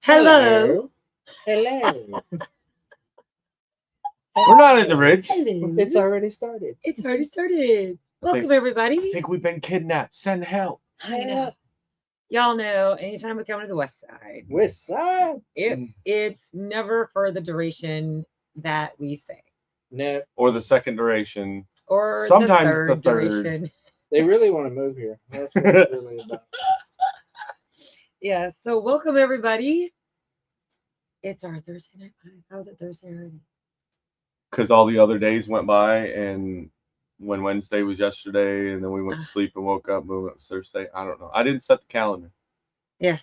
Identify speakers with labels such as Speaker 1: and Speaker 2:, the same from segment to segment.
Speaker 1: Hello.
Speaker 2: Hello.
Speaker 3: We're not in the ridge.
Speaker 1: Hello.
Speaker 2: It's already started.
Speaker 1: It's already started.
Speaker 3: I think-
Speaker 1: Welcome, everybody.
Speaker 3: I think we've been kidnapped. Send help.
Speaker 1: I know. Y'all know, anytime we come to the west side,
Speaker 2: West side.
Speaker 1: it's never for the duration that we say.
Speaker 2: No,
Speaker 3: Or the second duration.
Speaker 1: Or
Speaker 3: Sometimes
Speaker 1: the third
Speaker 3: the third.
Speaker 1: duration.
Speaker 2: they really want to move here. That's what it's really about.
Speaker 1: Yeah, so welcome, everybody. It's our Thursday night live. How's it Thursday already?
Speaker 3: Because all the other days went by, and when Wednesday was yesterday, and then we went to sleep and woke up, moving up Thursday. I don't know. I didn't set the calendar.
Speaker 1: Yeah.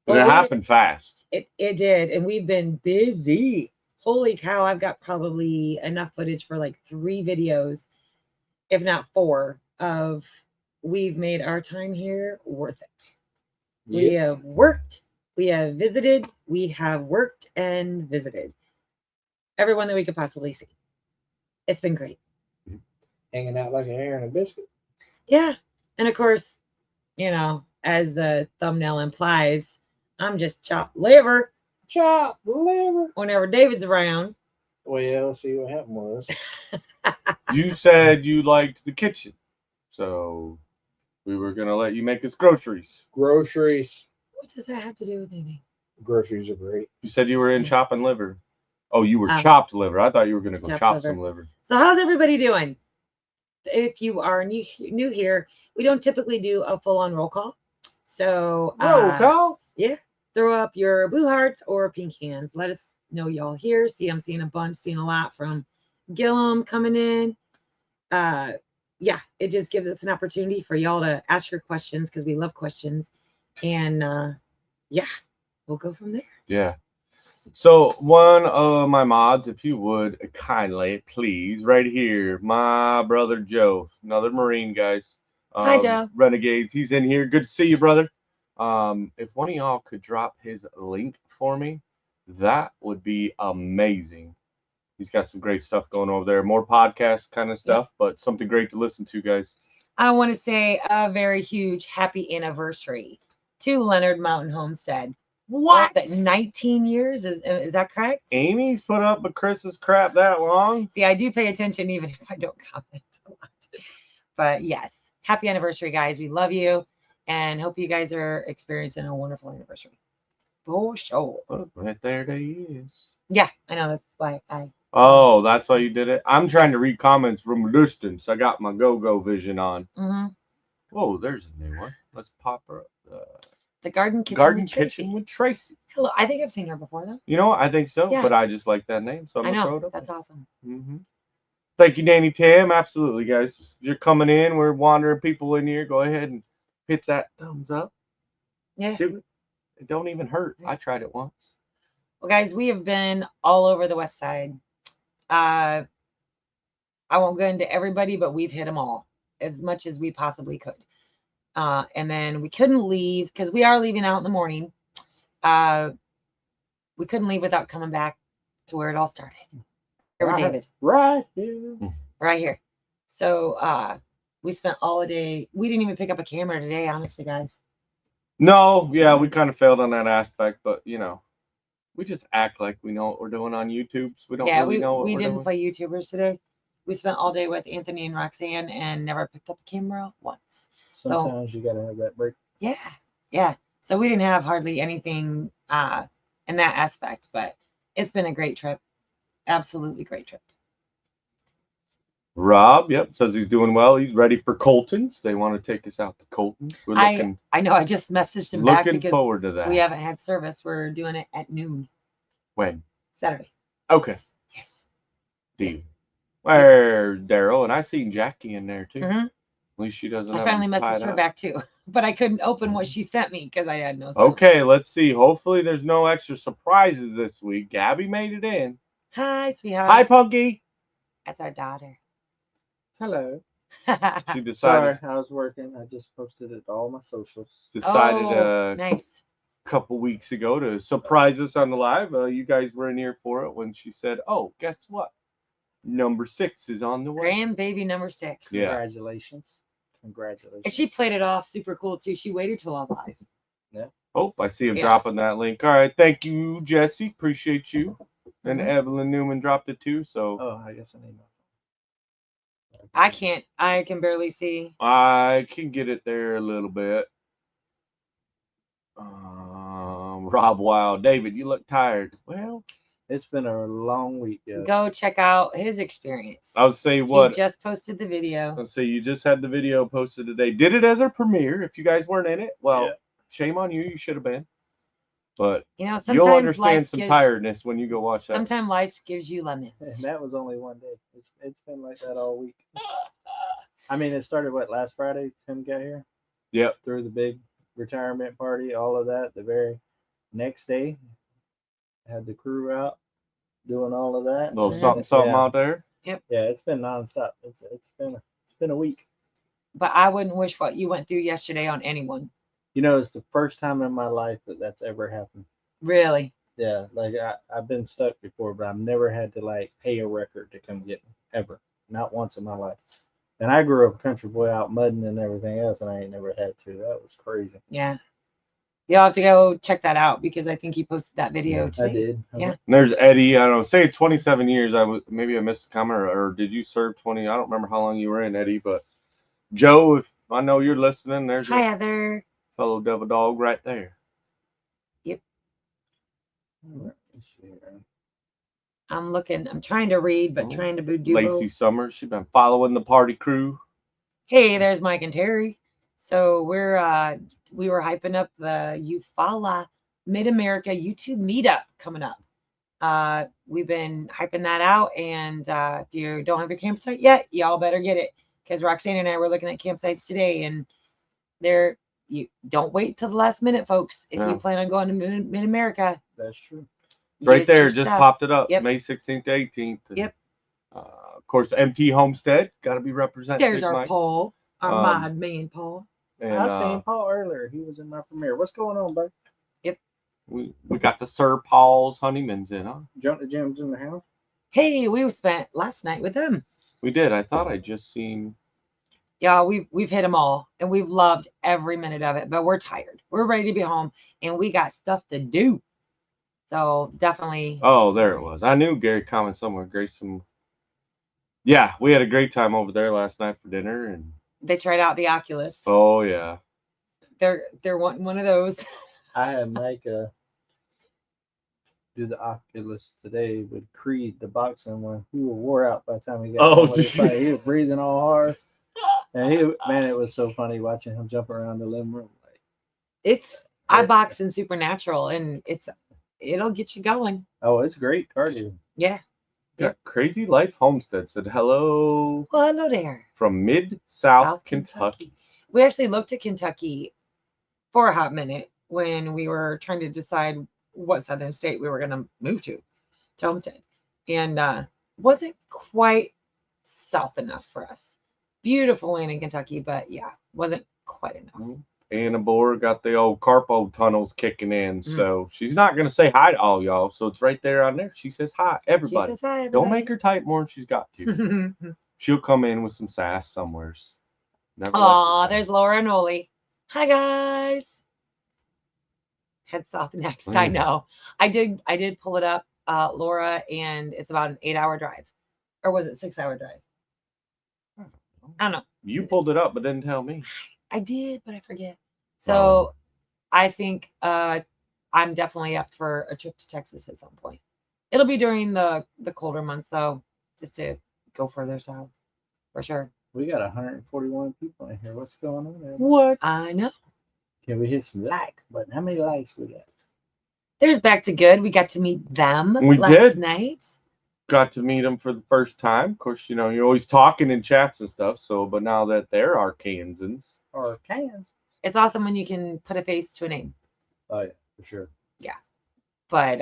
Speaker 3: And
Speaker 1: Well,
Speaker 3: it happened fast.
Speaker 1: It did, and we've been busy. Holy cow, I've got probably enough footage for like 3 videos, if not 4, of we've made our time here worth it. We have worked, we have visited, we have worked and visited. Everyone that we could possibly see. It's been great.
Speaker 2: Hanging out like a hare and a biscuit.
Speaker 1: Yeah. And of course, you know, as the thumbnail implies, I'm just chopped liver
Speaker 2: Chop liver.
Speaker 1: whenever David's around.
Speaker 2: Well, see what happened was.
Speaker 3: You said you liked the kitchen, so we were gonna let you make us groceries.
Speaker 2: Groceries.
Speaker 1: What does that have to do with anything?
Speaker 2: Groceries are great.
Speaker 3: You said you were in chopping liver. Oh, you were
Speaker 1: Oh.
Speaker 3: chopped liver. I thought you were gonna go
Speaker 1: Chopped
Speaker 3: chop
Speaker 1: liver.
Speaker 3: some liver.
Speaker 1: So how's everybody doing? If you are new here, we don't typically do a full-on roll call. So
Speaker 3: Roll call.
Speaker 1: yeah, throw up your blue hearts or pink hands. Let us know y'all here. See, I'm seeing a bunch, seeing a lot from Gillum coming in. Yeah, it just gives us an opportunity for y'all to ask your questions because we love questions. And yeah, we'll go from there.
Speaker 3: Yeah. So one of my mods, if you would kindly, please, right here, my brother Joe, another Marine, guys.
Speaker 1: Hi, Joe.
Speaker 3: Renegades, he's in here. Good to see you, brother. If one of y'all could drop his link for me, that would be amazing. He's got some great stuff going over there. More podcast kind of stuff, but something great to listen to, guys.
Speaker 1: I want to say a very huge happy anniversary to Leonard Mountain Homestead.
Speaker 3: What?
Speaker 1: 19 years? Is that correct?
Speaker 3: Amy's put up with Chris's crap that long?
Speaker 1: See, I do pay attention even if I don't comment a lot. But yes, happy anniversary, guys. We love you and hope you guys are experiencing a wonderful anniversary. For sure.
Speaker 3: Oh, right there he is.
Speaker 1: Yeah, I know. That's why I.
Speaker 3: Oh, that's why you did it? I'm trying to read comments from a distance. I got my go-go vision on.
Speaker 1: Mm-hmm.
Speaker 3: Whoa, there's a new one. Let's pop her up.
Speaker 1: The Garden Kitchen
Speaker 3: Garden
Speaker 1: with Tracy.
Speaker 3: Kitchen with Tracy.
Speaker 1: Hello. I think I've seen her before, though.
Speaker 3: You know what? I think so,
Speaker 1: Yeah.
Speaker 3: but I just like that name, so I'm
Speaker 1: I
Speaker 3: going to throw
Speaker 1: know.
Speaker 3: it up.
Speaker 1: That's awesome.
Speaker 3: Mm-hmm. Thank you, Danny Tim. Absolutely, guys. If you're coming in, we're wandering people in here. Go ahead and hit that thumbs up.
Speaker 1: Yeah.
Speaker 3: Do it. It don't even hurt. I tried it once.
Speaker 1: Well, guys, we have been all over the west side. I won't go into everybody, but we've hit them all as much as we possibly could. And then we couldn't leave because we are leaving out in the morning. We couldn't leave without coming back to where it all started. Here with David.
Speaker 2: Right here.
Speaker 1: Right here. So we spent all the day. We didn't even pick up a camera today, honestly, guys.
Speaker 3: No, yeah, we kind of failed on that aspect, but you know, we just act like we know what we're doing on YouTube. So we don't really know what
Speaker 1: we
Speaker 3: we're
Speaker 1: didn't
Speaker 3: doing.
Speaker 1: play YouTubers today. We spent all day with Anthony and Roxanne and never picked up a camera once.
Speaker 2: Sometimes you gotta have that break.
Speaker 1: Yeah. So we didn't have hardly anything in that aspect, but it's been a great trip. Absolutely great trip.
Speaker 3: Rob, yep, says he's doing well. He's ready for Colton's. They want to take us out to Colton's. We're looking
Speaker 1: I know. I just messaged him back
Speaker 3: looking
Speaker 1: because
Speaker 3: forward to that.
Speaker 1: we haven't had service. We're doing it at noon
Speaker 3: When?
Speaker 1: Saturday.
Speaker 3: Okay.
Speaker 1: Yes.
Speaker 3: Deal. Where's Daryl? And I seen Jackie in there too.
Speaker 1: Mhm.
Speaker 3: At least she doesn't
Speaker 1: I
Speaker 3: have
Speaker 1: finally
Speaker 3: them tied
Speaker 1: messaged her
Speaker 3: up.
Speaker 1: back too, but I couldn't open what she sent me because I had no service.
Speaker 3: Okay, let's see. Hopefully there's no extra surprises this week. Gabby made it in.
Speaker 1: Hi, sweetheart.
Speaker 3: Hi, Punky.
Speaker 1: That's our daughter.
Speaker 2: Hello.
Speaker 3: She decided
Speaker 2: Sorry, I was working. I just posted it to all my socials.
Speaker 1: Nice.
Speaker 3: a couple weeks ago to surprise us on the live. You guys were in here for it when she said, "Oh, guess what? Number 6 is on the way."
Speaker 1: Grandbaby number 6.
Speaker 3: Yeah.
Speaker 2: Congratulations.
Speaker 1: And she played it off super cool too. She waited till all live.
Speaker 3: Oh, Oh, I see him
Speaker 1: Yeah.
Speaker 3: dropping that link. All right, thank you, Jesse. Appreciate you. And
Speaker 1: Mhm.
Speaker 3: Evelyn Newman dropped it too. So
Speaker 2: Oh, I guess I need my
Speaker 1: I can't. I can barely see.
Speaker 3: I can get it there a little bit. Rob Wow, David, you look tired. Well,
Speaker 2: It's been a long week, guys.
Speaker 1: Go check out his experience.
Speaker 3: I'll say
Speaker 1: He
Speaker 3: what.
Speaker 1: just posted the video.
Speaker 3: Let's see, you just had the video posted today. Did it as a premiere. If you guys weren't in it, well,
Speaker 2: Yeah.
Speaker 3: shame on you. You should have been. But
Speaker 1: You know,
Speaker 3: you'll
Speaker 1: sometimes
Speaker 3: understand
Speaker 1: life
Speaker 3: some
Speaker 1: gives.
Speaker 3: tiredness when you go watch that.
Speaker 1: Sometimes life gives you lemons.
Speaker 2: And that was only one day. It's been like that all week. I mean, it started last Friday. Tim got here.
Speaker 3: Yep.
Speaker 2: Through the big retirement party, all of that. The very next day, had the crew out doing all of that.
Speaker 3: Little
Speaker 1: Mhm.
Speaker 3: something out there.
Speaker 2: Yeah, it's been nonstop. It's been a week.
Speaker 1: But I wouldn't wish what you went through yesterday on anyone.
Speaker 2: You know, it's the first time in my life that's ever happened.
Speaker 1: Really.
Speaker 2: Yeah, like I've been stuck before, but I've never had to like pay a record to come get me ever. Not once in my life. And I grew up a country boy out mudding and everything else, and I ain't never had to. That was crazy.
Speaker 1: Yeah. You'll have to go check that out because I think he posted that video today.
Speaker 2: I did.
Speaker 1: Yeah.
Speaker 3: And there's Eddie. I don't know. Say 27 years. Maybe I missed a comment, or did you serve 20? I don't remember how long you were in, Eddie. But Joe, if I know you're listening, there's
Speaker 1: Hi,
Speaker 3: a
Speaker 1: Heather.
Speaker 3: fellow devil dog right there.
Speaker 1: Yep.
Speaker 2: Let me see here.
Speaker 1: I'm looking. I'm trying to read, but
Speaker 3: Oh,
Speaker 1: trying to do
Speaker 3: Lacey
Speaker 1: both.
Speaker 3: Summers. She's been following the party crew.
Speaker 1: Hey, there's Mike and Terry. So we were hyping up the Eufaula Mid-America YouTube Meetup coming up. We've been hyping that out, and if you don't have your campsite yet, y'all better get it because Roxanne and I were looking at campsites today, and you don't wait till the last minute, folks. If you
Speaker 3: Yeah.
Speaker 1: plan on going to Mid-America,
Speaker 2: That's true.
Speaker 3: It's right
Speaker 1: get
Speaker 3: there.
Speaker 1: your
Speaker 3: Just
Speaker 1: stuff.
Speaker 3: popped it up.
Speaker 1: Yep.
Speaker 3: May 16th to 18th. And,
Speaker 1: Yep.
Speaker 3: Of course, MT Homestead. Got to be represented.
Speaker 1: There's our
Speaker 3: Mike.
Speaker 1: Paul, our mod man Paul.
Speaker 3: And
Speaker 2: I seen Paul earlier. He was in my premiere. What's going on, bud?
Speaker 3: we got the Sir Paul's Honeymans in, huh?
Speaker 2: Jump the Gems in the house.
Speaker 1: Hey, we spent last night with them.
Speaker 3: We did. I thought I just seen.
Speaker 1: Yeah, we've hit them all, and we've loved every minute of it. But we're tired. We're ready to be home, and we got stuff to do. So definitely.
Speaker 3: Oh, there it was. I knew Gary commented somewhere. Grayson. Yeah, we had a great time over there last night for dinner, and
Speaker 1: They tried out the Oculus.
Speaker 3: oh yeah,
Speaker 1: They're wanting one of those.
Speaker 2: I had Mike do the Oculus today with Creed, the boxing one. He was wore out by the time he got done with his fight. He was breathing all hard. And it was so funny watching him jump around the living room.
Speaker 1: I box in Supernatural, and it'll get you going.
Speaker 2: Oh, it's great cardio.
Speaker 1: Yeah.
Speaker 3: got Crazy Life Homestead said hello
Speaker 1: Well, hello there.
Speaker 3: from Mid-South Kentucky.
Speaker 1: We actually looked at Kentucky for a hot minute when we were trying to decide what southern state we were going to move to Homestead, and wasn't quite south enough for us. Beautiful land in Kentucky, but yeah, wasn't quite enough.
Speaker 3: Anna Boer got the old Carpo tunnels kicking in, so she's not gonna say hi to all y'all. So it's right there on there. She says hi, everybody.
Speaker 1: She says hi, everybody.
Speaker 3: Don't make her type more than she's got to. She'll come in with some sass somewheres.
Speaker 1: Aw, there's Laura and Oli. Hi guys. Head south next. I know. I did pull it up, Laura, and it's about an 8-hour drive, or was it 6-hour drive? I don't know.
Speaker 3: You pulled it up, but didn't tell me.
Speaker 1: I did, but I forget. So I think I'm definitely up for a trip to Texas at some point. It'll be during the colder months though, just to go further south for sure.
Speaker 2: We got 141 people in here. What's going on there?
Speaker 3: What?
Speaker 1: I know.
Speaker 2: Can we hit some likes? But how many likes we got?
Speaker 1: There's Back to Good. We got to meet them
Speaker 3: We
Speaker 1: last
Speaker 3: did.
Speaker 1: night.
Speaker 3: Got to meet them for the first time. Of course, you're always talking in chats and stuff. So, but now that they're Arkansans.
Speaker 2: Or cans.
Speaker 1: It's awesome when you can put a face to a name.
Speaker 2: Oh yeah, for sure.
Speaker 1: Yeah. But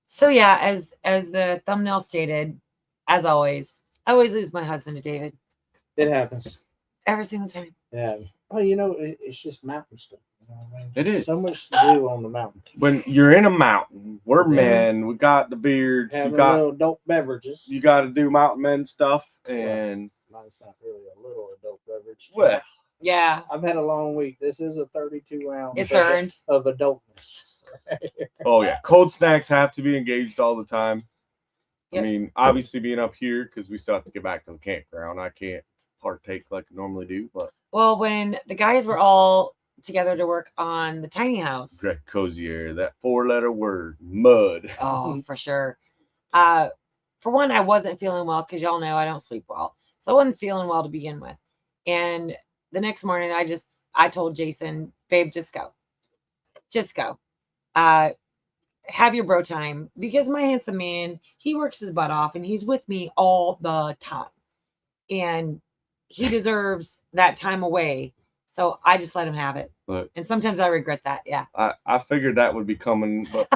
Speaker 1: so yeah, as the thumbnail stated, as always, I always lose my husband to David.
Speaker 2: It happens.
Speaker 1: Every single time.
Speaker 2: Yeah. Well, it's just mountain stuff. You know what I mean?
Speaker 3: It is.
Speaker 2: So much to do on the mountain.
Speaker 3: When you're in a mountain, we're men. We got the beards.
Speaker 2: Having
Speaker 3: You got
Speaker 2: little adult beverages.
Speaker 3: you got to do mountain men stuff, and
Speaker 2: Mine's not really a little adult beverage.
Speaker 3: well,
Speaker 1: Yeah,
Speaker 2: I've had a long week. This is a 32 ounce
Speaker 1: it's earned.
Speaker 2: of adultness.
Speaker 3: Oh yeah, cold snacks have to be engaged all the time.
Speaker 1: Yep.
Speaker 3: I mean, obviously being up here because we still have to get back to the campground. I can't partake like I normally do, but
Speaker 1: Well, when the guys were all together to work on the tiny house,
Speaker 3: great cozy area. That 4-letter word, mud.
Speaker 1: oh, for sure. For one, I wasn't feeling well because y'all know I don't sleep well, so I wasn't feeling well to begin with. And the next morning, I told Jason, babe, just go, just go. Have your bro time because my handsome man, he works his butt off and he's with me all the time, and he deserves that time away. So I just let him have it.
Speaker 3: Look,
Speaker 1: And sometimes I regret that. Yeah.
Speaker 3: I figured that would be coming, but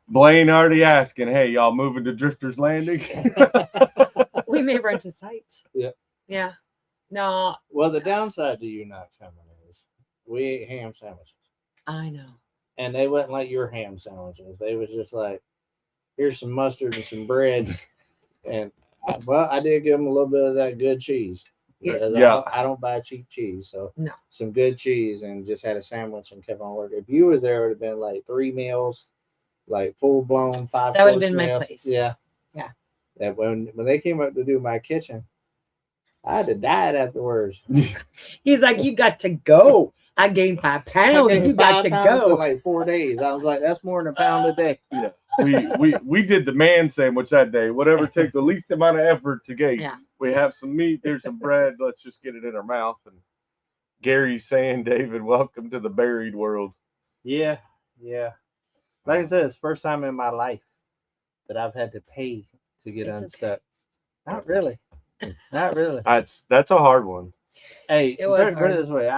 Speaker 3: Blaine already asking, hey, y'all moving to Drifter's Landing?
Speaker 1: We may rent a site.
Speaker 2: Yeah.
Speaker 1: Yeah. No,
Speaker 2: Well, the downside to you not coming is we ate ham sandwiches.
Speaker 1: I know.
Speaker 2: And they wasn't like your ham sandwiches. They was just like, here's some mustard and some bread. And well, I did give them a little bit of that good cheese.
Speaker 1: Yeah.
Speaker 2: Because
Speaker 3: Yeah.
Speaker 2: I don't buy cheap cheese. So
Speaker 1: No.
Speaker 2: some good cheese and just had a sandwich and kept on working. If you was there, it would have been like 3 meals, like full blown 5.
Speaker 1: That would have been my place.
Speaker 2: Yeah.
Speaker 1: Yeah.
Speaker 2: That when they came up to do my kitchen, I had to diet afterwards.
Speaker 1: He's like, you got to go. I gained 5 pounds. You got to go.
Speaker 2: For like 4 days. I was like, that's more than a pound a day.
Speaker 3: Yeah. We did the man sandwich that day. Whatever takes the least amount of effort to get.
Speaker 1: Yeah.
Speaker 3: We have some meat, there's some bread. Let's just get it in our mouth. And Gary's saying, David, welcome to the buried world.
Speaker 2: Yeah, yeah. Like I said, it's the first time in my life that I've had to pay to get
Speaker 1: It's
Speaker 2: unstuck.
Speaker 1: okay.
Speaker 2: Not really. Not really.
Speaker 3: That's a hard one.
Speaker 2: Hey,
Speaker 1: It was
Speaker 2: put it
Speaker 1: hard.
Speaker 2: this way.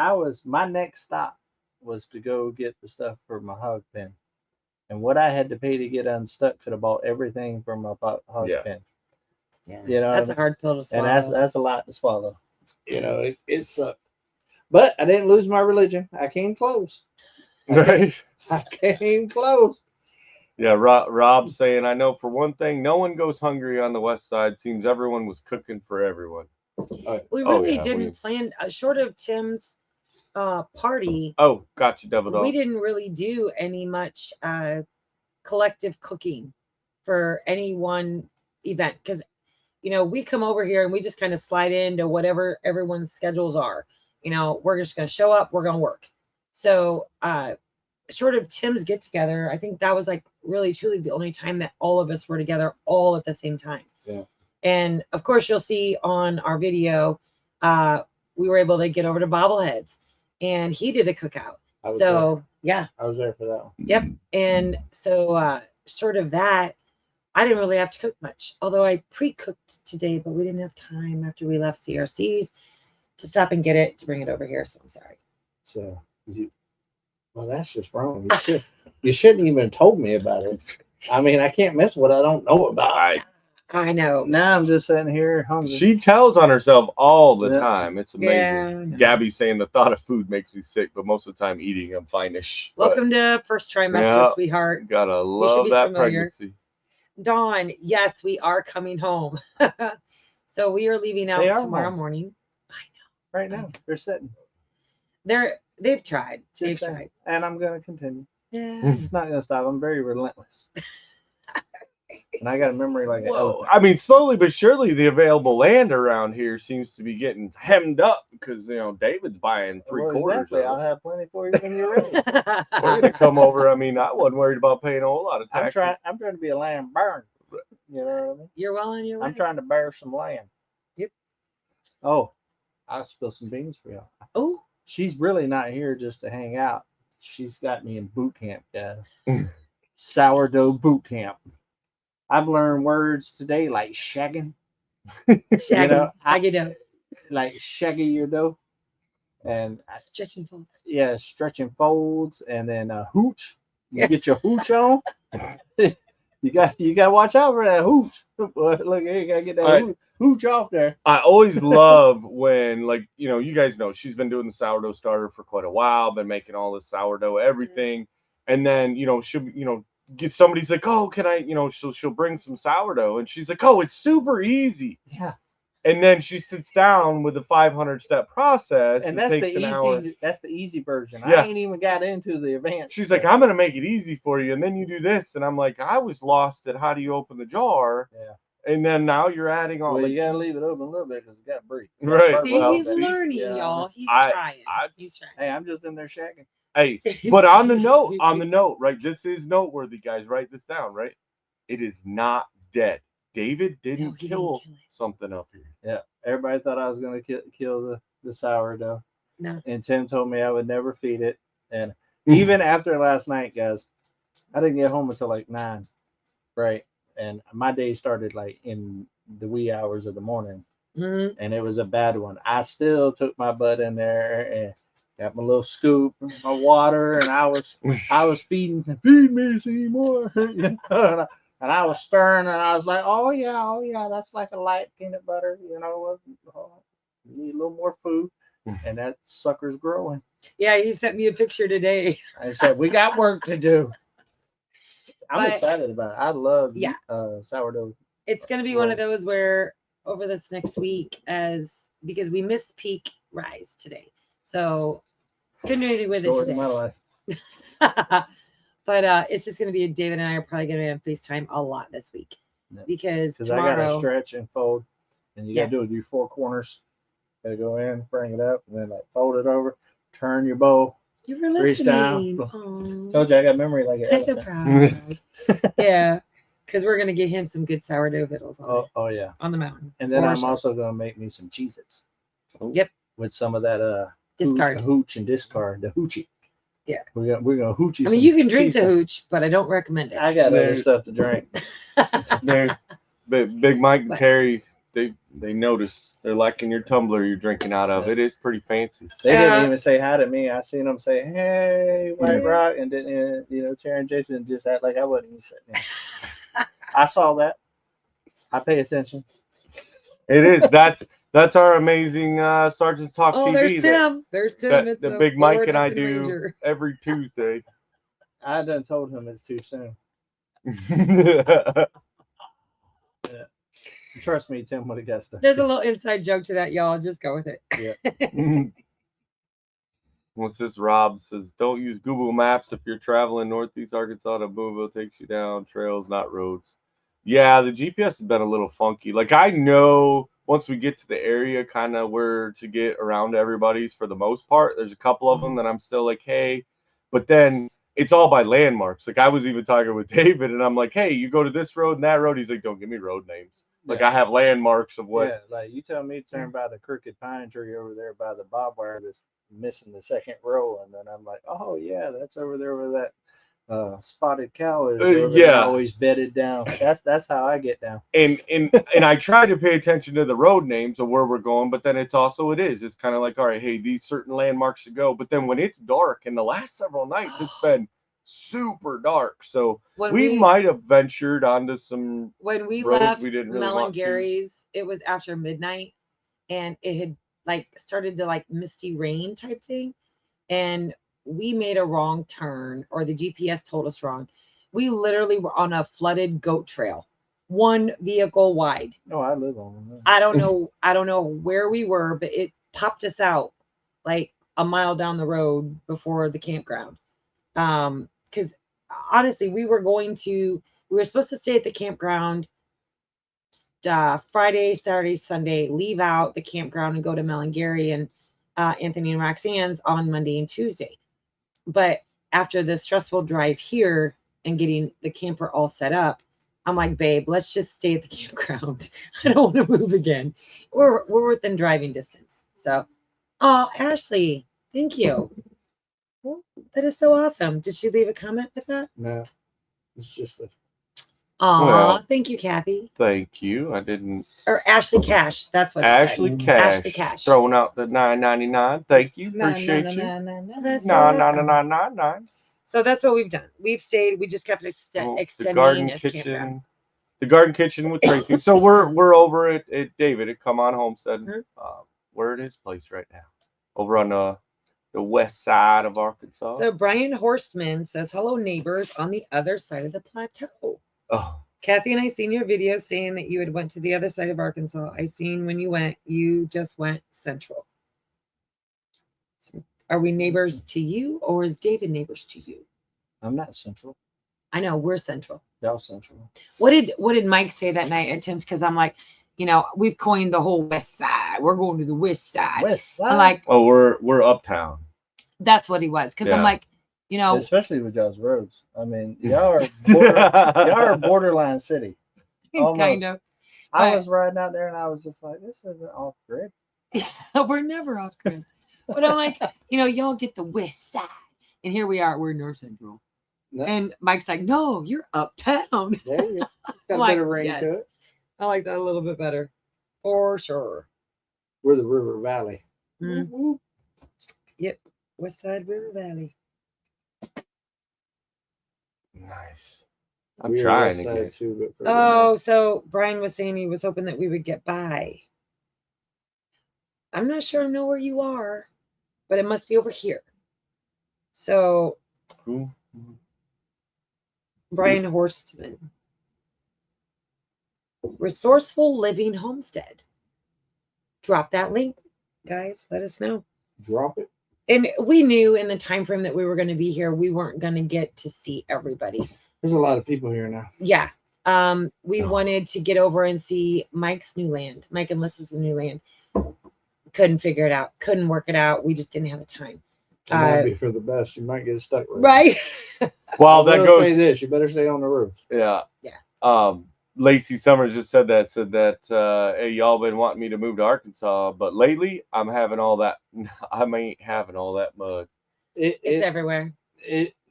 Speaker 2: My next stop was to go get the stuff for my hog pen. And what I had to pay to get unstuck could have bought everything from my hog
Speaker 3: Yeah.
Speaker 2: pen.
Speaker 1: Yeah.
Speaker 2: You know,
Speaker 1: That's a hard pill to swallow.
Speaker 2: and that's a lot to swallow. You know, it sucked. But I didn't lose my religion. I came close.
Speaker 3: Right?
Speaker 2: I came close.
Speaker 3: Yeah, Rob's saying, I know for one thing, no one goes hungry on the west side. Seems everyone was cooking for everyone.
Speaker 1: We
Speaker 3: Oh,
Speaker 1: really
Speaker 3: yeah,
Speaker 1: didn't plan, short of Tim's party,
Speaker 3: Oh, got you, Devil Dog.
Speaker 1: we didn't really do any much collective cooking for any one event because, you know, we come over here and we just kind of slide into whatever everyone's schedules are. You know, we're just going to show up, we're going to work. So, short of Tim's get together, I think that was like really truly the only time that all of us were together all at the same time.
Speaker 2: Yeah.
Speaker 1: And of course, you'll see on our video, we were able to get over to Bobbleheads and he did a cookout. So, yeah.
Speaker 2: I was there for that one.
Speaker 1: Yep. And so, short of that, I didn't really have to cook much, although I pre-cooked today, but we didn't have time after we left CRC's to stop and get it to bring it over here. So I'm sorry.
Speaker 2: So well, that's just wrong. You shouldn't even have told me about it. I mean, I can't miss what I don't know about.
Speaker 1: I know.
Speaker 2: Now I'm just sitting here hungry.
Speaker 3: She tells on herself all the
Speaker 2: Yeah.
Speaker 3: time. It's amazing.
Speaker 1: Yeah.
Speaker 3: Gabby's saying the thought of food makes me sick, but most of the time eating, I'm fine-ish. But
Speaker 1: Welcome to first trimester,
Speaker 3: Yeah.
Speaker 1: sweetheart.
Speaker 3: gotta
Speaker 1: should
Speaker 3: love
Speaker 1: be
Speaker 3: that
Speaker 1: familiar.
Speaker 3: pregnancy.
Speaker 1: Dawn, yes, we are coming home. So we are leaving out
Speaker 2: They are
Speaker 1: tomorrow
Speaker 2: home.
Speaker 1: morning.
Speaker 2: Right now, they're sitting.
Speaker 1: They've tried.
Speaker 2: Just
Speaker 1: They've
Speaker 2: saying.
Speaker 1: tried.
Speaker 2: And I'm going to continue.
Speaker 1: Yeah.
Speaker 2: It's not going to stop. I'm very relentless. And I got a memory like an
Speaker 3: Whoa.
Speaker 2: elephant.
Speaker 3: I mean, slowly but surely, the available land around here seems to be getting hemmed up because, you know, David's buying three-quarters
Speaker 2: Exactly. I'll
Speaker 3: of it.
Speaker 2: have plenty for you when you're ready.
Speaker 3: We're going to come over. I mean, I wasn't worried about paying a whole lot of taxes.
Speaker 2: I'm trying to be a land baron. You know what I mean?
Speaker 1: You're well on your way.
Speaker 2: I'm trying to bear some land.
Speaker 1: Yep.
Speaker 2: Oh, I'll spill some beans for y'all.
Speaker 1: Oh,
Speaker 2: She's really not here just to hang out. She's got me in boot camp, guys. Sourdough boot camp. I've learned words today like shagging,
Speaker 1: shaggy.
Speaker 2: know,
Speaker 1: I get it.
Speaker 2: like shaggy your dough, and
Speaker 1: Stretching folds.
Speaker 2: yeah, stretching folds, and then hooch. You get your hooch on. You got to watch out for that hooch. Look, you gotta get that hooch off there.
Speaker 3: I always love when, like, you know, you guys know she's been doing the sourdough starter for quite a while, been making all this sourdough, everything. And then, you know, she'll, you know, get somebody's like, oh, can I, you know, she'll bring some sourdough. And she's like, oh, it's super easy.
Speaker 2: Yeah.
Speaker 3: And then she sits down with a 500-step process,
Speaker 2: And
Speaker 3: that
Speaker 2: that's
Speaker 3: takes
Speaker 2: the
Speaker 3: an hour.
Speaker 2: easy. That's the easy version.
Speaker 3: Yeah.
Speaker 2: I ain't even got into the advanced.
Speaker 3: She's like, I'm gonna make it easy for you, and then you do this, and I'm like, I was lost at how do you open the jar, and then now you're adding all.
Speaker 2: Well,
Speaker 3: like,
Speaker 2: you gotta leave it open a little bit because it got to breathe.
Speaker 3: Right.
Speaker 1: See,
Speaker 3: Well,
Speaker 1: he's learning,
Speaker 2: yeah,
Speaker 1: y'all. He's trying. He's trying.
Speaker 2: Hey, I'm just in there shacking.
Speaker 3: Hey, but on the note, right? This is noteworthy, guys. Write this down, right? It is not dead. David didn't kill something up here.
Speaker 2: Yeah, everybody thought I was gonna kill the sourdough.
Speaker 1: No.
Speaker 2: And Tim told me I would never feed it. And even after last night, guys, I didn't get home until like 9, right? And my day started like in the wee hours of the morning, and it was a bad one. I still took my butt in there and got my little scoop, my water, and I was feed me some more, and I was stirring, and I was like, oh yeah, that's like a light peanut butter, you need a little more food, and that sucker's growing.
Speaker 1: Yeah, he sent me a picture today.
Speaker 2: I said we got work to do. I'm excited about it. I love sourdough.
Speaker 1: It's going to be one of those where over this next week, because we missed peak rise today, so continuing with it today.
Speaker 2: My life.
Speaker 1: But it's just going to be David and I are probably going to be on FaceTime a lot this week because tomorrow
Speaker 2: I got to stretch and fold, and you got to do it with your 4 corners. Got to go in, bring it up, and then like fold it over, turn your bow.
Speaker 1: You were
Speaker 2: reach
Speaker 1: listening.
Speaker 2: down. Told you I got memory like it.
Speaker 1: I'm so proud. Yeah, because we're gonna get him some good sourdough vittles on on the mountain.
Speaker 2: And then I'm also gonna make me some Cheez-Its.
Speaker 1: Yep.
Speaker 2: With some of that
Speaker 1: discard
Speaker 2: hooch and discard the hoochie.
Speaker 1: Yeah.
Speaker 2: We're gonna hoochie.
Speaker 1: I mean, you can drink the hooch, but I don't recommend it.
Speaker 2: I got other stuff to drink.
Speaker 3: Big Mike and Terry, they noticed. They're liking your tumbler you're drinking out of. It is pretty fancy.
Speaker 2: They didn't even say hi to me. I seen them say, "Hey, White Rock," and then Terry and Jason just act like I wasn't even sitting there. I saw that. I pay attention.
Speaker 3: It is. That's our amazing Sergeant's Talk TV.
Speaker 1: There's Tim. There's Tim.
Speaker 3: That the Big Mike and I do every Tuesday.
Speaker 2: I done told him it's too soon. Trust me, Tim would have guessed it.
Speaker 1: There's a little inside joke to that, y'all. Just go with it.
Speaker 3: Yeah. What's this? Rob says, don't use Google Maps if you're traveling Northeast Arkansas to Boonville. Takes you down trails, not roads. Yeah, the GPS has been a little funky. Like, I know once we get to the area, kind of where to get around everybody's for the most part. There's a couple of them that I'm still like, hey. But then it's all by landmarks. Like, I was even talking with David, and I'm like, hey, you go to this road and that road. He's like, don't give me road names. Like, I have landmarks of what.
Speaker 2: Yeah, like you tell me to turn by the crooked pine tree over there by the barbed wire that's missing the second row, and then I'm like, oh yeah, that's over there where that spotted cow is. Always bedded down. That's how I get down.
Speaker 3: And I try to pay attention to the road names of where we're going, but then it's kind of like, all right, hey, these certain landmarks should go. But then when it's dark, and the last several nights it's been super dark, so we might have ventured onto some. When we left
Speaker 1: Mel and Gary's, it was after midnight, and it had like started to like misty rain type thing, and we made a wrong turn, or the GPS told us wrong. We literally were on a flooded goat trail, 1 vehicle wide.
Speaker 2: Oh, I live on that.
Speaker 1: I don't know where we were, but it popped us out like a mile down the road before the campground. Because honestly, we were supposed to stay at the campground Friday, Saturday, Sunday, leave out the campground and go to Mel and Gary and Anthony and Roxanne's on Monday and Tuesday. But after the stressful drive here and getting the camper all set up, I'm like, babe, let's just stay at the campground. I don't want to move again. We're within driving distance. So, Ashley, thank you. That is so awesome. Did she leave a comment with that?
Speaker 2: No, it's just a.
Speaker 1: Thank you, Kathy.
Speaker 3: Thank you. I didn't.
Speaker 1: Or Ashley Cash. That's what.
Speaker 3: Ashley Cash. Ashley Cash. Throwing out the $9.99. Thank you. Appreciate you. $9.99.
Speaker 1: So that's what we've done. We've stayed. We just kept extending
Speaker 3: the garden kitchen. The garden kitchen with Tracy. So we're over at David at Come On Homestead. We're at his place right now, over on the west side of Arkansas.
Speaker 1: So Brian Horstman says, hello, neighbors on the other side of the plateau.
Speaker 3: Oh,
Speaker 1: Kathy and I seen your video saying that you had went to the other side of Arkansas. I seen when you went, you just went central. So are we neighbors to you, or is David neighbors to you?
Speaker 2: I'm not central.
Speaker 1: I know we're central.
Speaker 2: Y'all central.
Speaker 1: What did Mike say that night at Tim's? Because I'm like, you know, we've coined the whole west side. We're going to the west side.
Speaker 2: West side.
Speaker 1: I'm like,
Speaker 3: Oh, we're uptown.
Speaker 1: that's what he was. Because I'm
Speaker 3: Yeah.
Speaker 1: like, you know,
Speaker 2: Especially with y'all's roads. I mean, y'all are borderline city. Almost.
Speaker 1: kind of.
Speaker 2: I
Speaker 1: But-
Speaker 2: was riding out there and I was just like, this isn't off grid.
Speaker 1: We're never off grid. But I'm like, you know, y'all get the west side. And here we are, we're North Central.
Speaker 2: No.
Speaker 1: And Mike's like, no, you're uptown.
Speaker 2: There you go. It's got
Speaker 1: Like,
Speaker 2: a bit of ring
Speaker 1: yes.
Speaker 2: to it.
Speaker 1: I like that a little bit better. For sure.
Speaker 2: We're the River Valley.
Speaker 1: Mm. Yep. West Side River Valley.
Speaker 3: Nice. I'm
Speaker 2: We're
Speaker 3: trying
Speaker 2: West
Speaker 3: to
Speaker 2: Side
Speaker 3: get.
Speaker 2: too, but further
Speaker 1: Oh,
Speaker 2: north.
Speaker 1: so Brian was saying he was hoping that we would get by. I'm not sure I know where you are, but it must be over here. So
Speaker 3: Who?
Speaker 1: Brian Horstman. Resourceful Living Homestead. Drop that link, guys. Let us know.
Speaker 2: Drop it.
Speaker 1: And we knew in the time frame that we were going to be here, we weren't going to get to see everybody.
Speaker 2: There's a lot of people here now.
Speaker 1: Yeah. We wanted to get over and see Mike's new land. Mike and Lissa's new land. Couldn't figure it out. Couldn't work it out. We just didn't have the time.
Speaker 2: It might be for the best. You might get stuck with it.
Speaker 1: Right.
Speaker 3: Well,
Speaker 2: I
Speaker 3: that
Speaker 2: will say
Speaker 3: goes.
Speaker 2: this. You better stay on the roof.
Speaker 3: Yeah.
Speaker 1: Yeah.
Speaker 3: Lacey Summers just said that. Hey, y'all been wanting me to move to Arkansas, but lately I'm having all that. I ain't having all that mud.
Speaker 1: It's everywhere.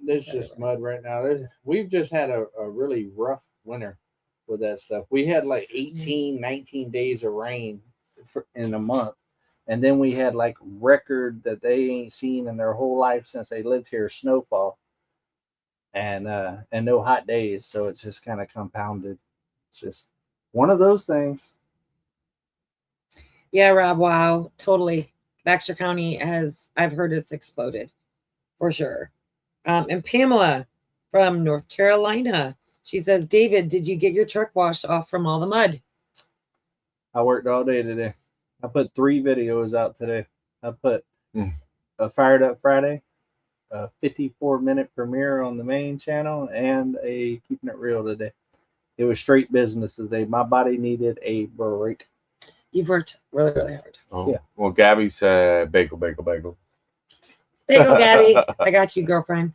Speaker 2: There's just mud right now. We've just had a really rough winter with that stuff. We had like 18, 19 days of rain in a month. And then we had like record that they ain't seen in their whole life since they lived here, snowfall. And no hot days. So it's just kind of compounded. It's just one of those things.
Speaker 1: Yeah, Rob. Wow. Totally. Baxter County I've heard it's exploded for sure. And Pamela from North Carolina, she says, David, did you get your truck washed off from all the mud?
Speaker 2: I worked all day today. I put 3 videos out today. I put a Fired Up Friday, a 54-minute premiere on the main channel, and a Keeping It Real today. It was straight business today. My body needed a break.
Speaker 1: You've worked really, really hard.
Speaker 3: Oh.
Speaker 2: Yeah.
Speaker 3: Well, Gabby said bagel.
Speaker 1: Bagel, Gabby. I got you, girlfriend.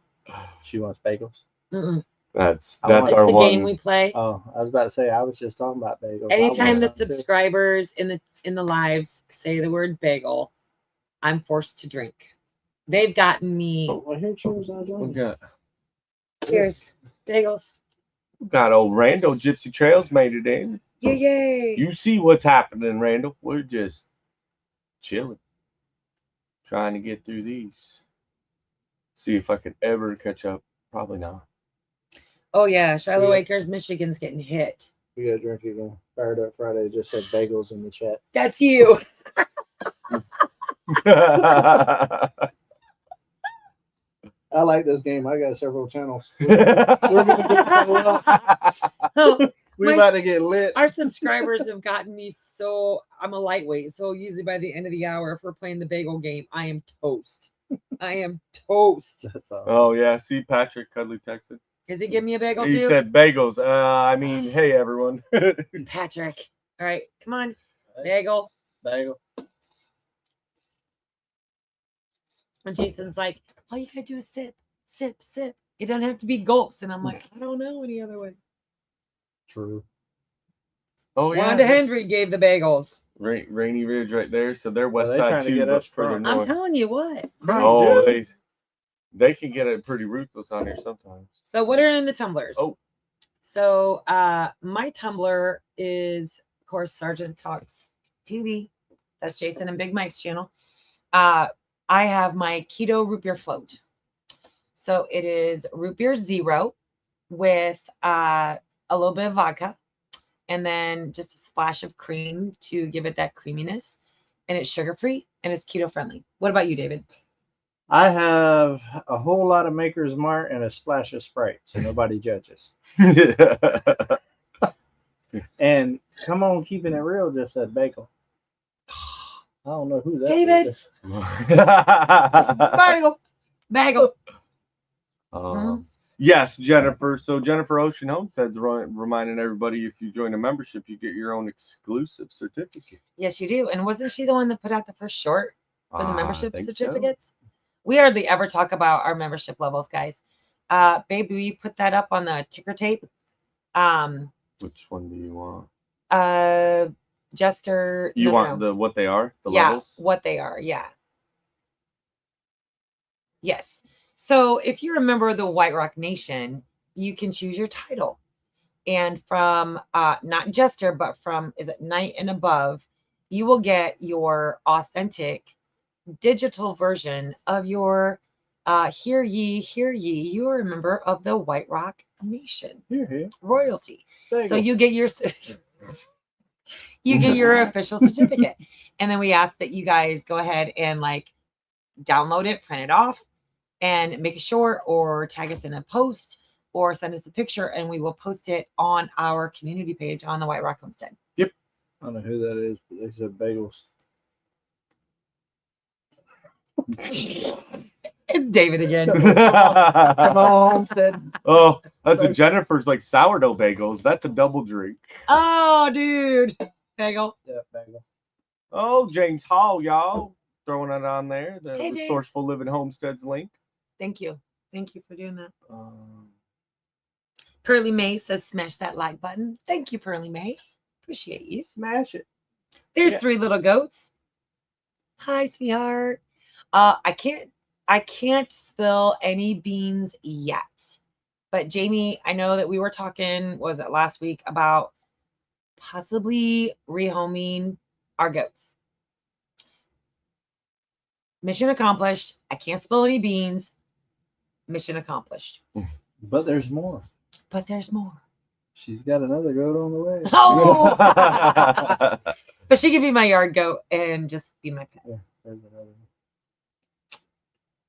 Speaker 2: She wants bagels.
Speaker 1: Mm-mm.
Speaker 3: That's
Speaker 1: It's
Speaker 3: our
Speaker 1: the
Speaker 3: one.
Speaker 1: game we play.
Speaker 2: Oh, I was about to say I was just talking about bagels.
Speaker 1: Anytime the
Speaker 2: I want some too.
Speaker 1: subscribers in the lives say the word bagel, I'm forced to drink. They've gotten me.
Speaker 2: Well, here, cheers, I'll join
Speaker 3: We
Speaker 2: you.
Speaker 3: got,
Speaker 1: Cheers. Bagels.
Speaker 3: old Randall Gypsy Trails made it in.
Speaker 1: Yay.
Speaker 3: You see what's happening, Randall. We're just chilling, trying to get through these. See if I could ever catch up. Probably not.
Speaker 1: Oh, yeah. Shiloh
Speaker 2: Yeah.
Speaker 1: Acres, Michigan's getting hit.
Speaker 2: We got to drink again. Fired Up Friday just said bagels in the chat.
Speaker 1: That's you.
Speaker 2: I like this game. I got several channels. We're gonna get somewhere else.
Speaker 1: Oh,
Speaker 2: We
Speaker 1: My-
Speaker 2: about to get lit.
Speaker 1: our subscribers have gotten me so I'm a lightweight. So usually by the end of the hour, if we're playing the bagel game, I am toast. I am toast.
Speaker 2: That's all.
Speaker 3: Oh yeah, see Patrick Cuddly texted.
Speaker 1: Is he giving me a bagel
Speaker 3: He
Speaker 1: too?
Speaker 3: said bagels. I mean, hey everyone.
Speaker 1: Patrick. All right, come on. Bagel.
Speaker 2: Bagel.
Speaker 1: And Jason's like, all you gotta do is sip, sip, sip. It don't have to be gulps. And I'm like, I don't know any other way.
Speaker 2: True.
Speaker 3: Oh yeah.
Speaker 1: Wanda Hendry gave the bagels.
Speaker 3: Rainy Ridge right there. So they're west
Speaker 2: they
Speaker 3: side
Speaker 2: trying to
Speaker 3: too,
Speaker 2: get
Speaker 3: but
Speaker 2: us
Speaker 3: further
Speaker 2: from-
Speaker 1: I'm
Speaker 3: north.
Speaker 1: telling you what.
Speaker 3: Oh, they can get it pretty ruthless on here sometimes.
Speaker 1: So what are in the tumblers?
Speaker 3: Oh.
Speaker 1: So my Tumblr is, of course, Sergeant Talks TV. That's Jason and Big Mike's channel. I have my keto root beer float. So it is root beer 0 with a little bit of vodka and then just a splash of cream to give it that creaminess. And it's sugar-free and it's keto friendly. What about you, David?
Speaker 2: I have a whole lot of Maker's Mark and a splash of Sprite, so nobody judges. And come on, keeping it real, just said bagel. I don't know who that
Speaker 1: David.
Speaker 2: is. Bagel.
Speaker 1: Bagel.
Speaker 3: Yes, Jennifer. So Jennifer Ocean Homestead's reminding everybody, if you join a membership, you get your own exclusive certificate.
Speaker 1: Yes, you do. And wasn't she the one that put out the first short for the membership
Speaker 3: I think
Speaker 1: certificates? We hardly ever talk about our membership levels, guys. Babe, will you put that up on the ticker tape?
Speaker 3: Which one do you want?
Speaker 1: Jester.
Speaker 3: You
Speaker 1: no,
Speaker 3: want
Speaker 1: no.
Speaker 3: the what they are? The
Speaker 1: Yeah,
Speaker 3: levels?
Speaker 1: what they are. Yeah. Yes. So if you're a member of the White Rock Nation, you can choose your title. And from not Jester, but from, is it Knight and above, you will get your authentic digital version of your hear ye, you are a member of the White Rock Nation
Speaker 2: Here.
Speaker 1: royalty.
Speaker 2: Bagel.
Speaker 1: So you get your official certificate. And then we ask that you guys go ahead and like download it, print it off, and make a short or tag us in a post or send us a picture, and we will post it on our community page on the White Rock Homestead.
Speaker 2: I don't know who that is, but they said bagels.
Speaker 1: It's David again.
Speaker 2: Come on, Homestead.
Speaker 3: Oh, that's a Jennifer's like sourdough bagels. That's a double drink.
Speaker 1: Oh, dude. Bagel.
Speaker 2: Yeah, bagel.
Speaker 3: Oh, James Hall, y'all. Throwing it on there. The
Speaker 1: Hey, James.
Speaker 3: Resourceful Living Homesteads link.
Speaker 1: Thank you. Thank you for doing that.
Speaker 3: Um,
Speaker 1: Pearly May says smash that like button. Thank you, Pearly May. Appreciate you.
Speaker 2: Smash it.
Speaker 1: There's
Speaker 2: Yeah.
Speaker 1: 3 little goats. Hi, sweetheart. I can't spill any beans yet. But Jamie, I know that we were talking, was it last week, about possibly rehoming our goats. Mission accomplished. I can't spill any beans. Mission accomplished.
Speaker 2: But there's more.
Speaker 1: But there's more.
Speaker 2: She's got another goat on the way.
Speaker 1: Oh! But she could be my yard goat and just be my pet.
Speaker 2: Yeah, there's another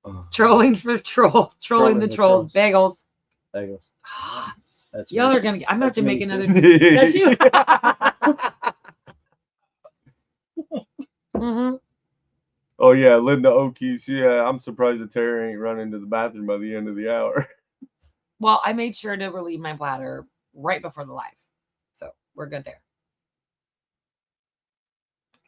Speaker 2: one.
Speaker 1: Trolling for trolls. Trolling the trolls. Bagels.
Speaker 2: Bagels. That's
Speaker 1: Y'all
Speaker 2: me.
Speaker 1: are gonna. I'm about to make
Speaker 2: me
Speaker 1: another.
Speaker 2: too.
Speaker 1: That's you. Mm-hmm.
Speaker 3: Oh yeah, Linda Okies. Yeah, I'm surprised that Tara ain't running to the bathroom by the end of the hour.
Speaker 1: Well, I made sure to relieve my bladder right before the live, so we're good there.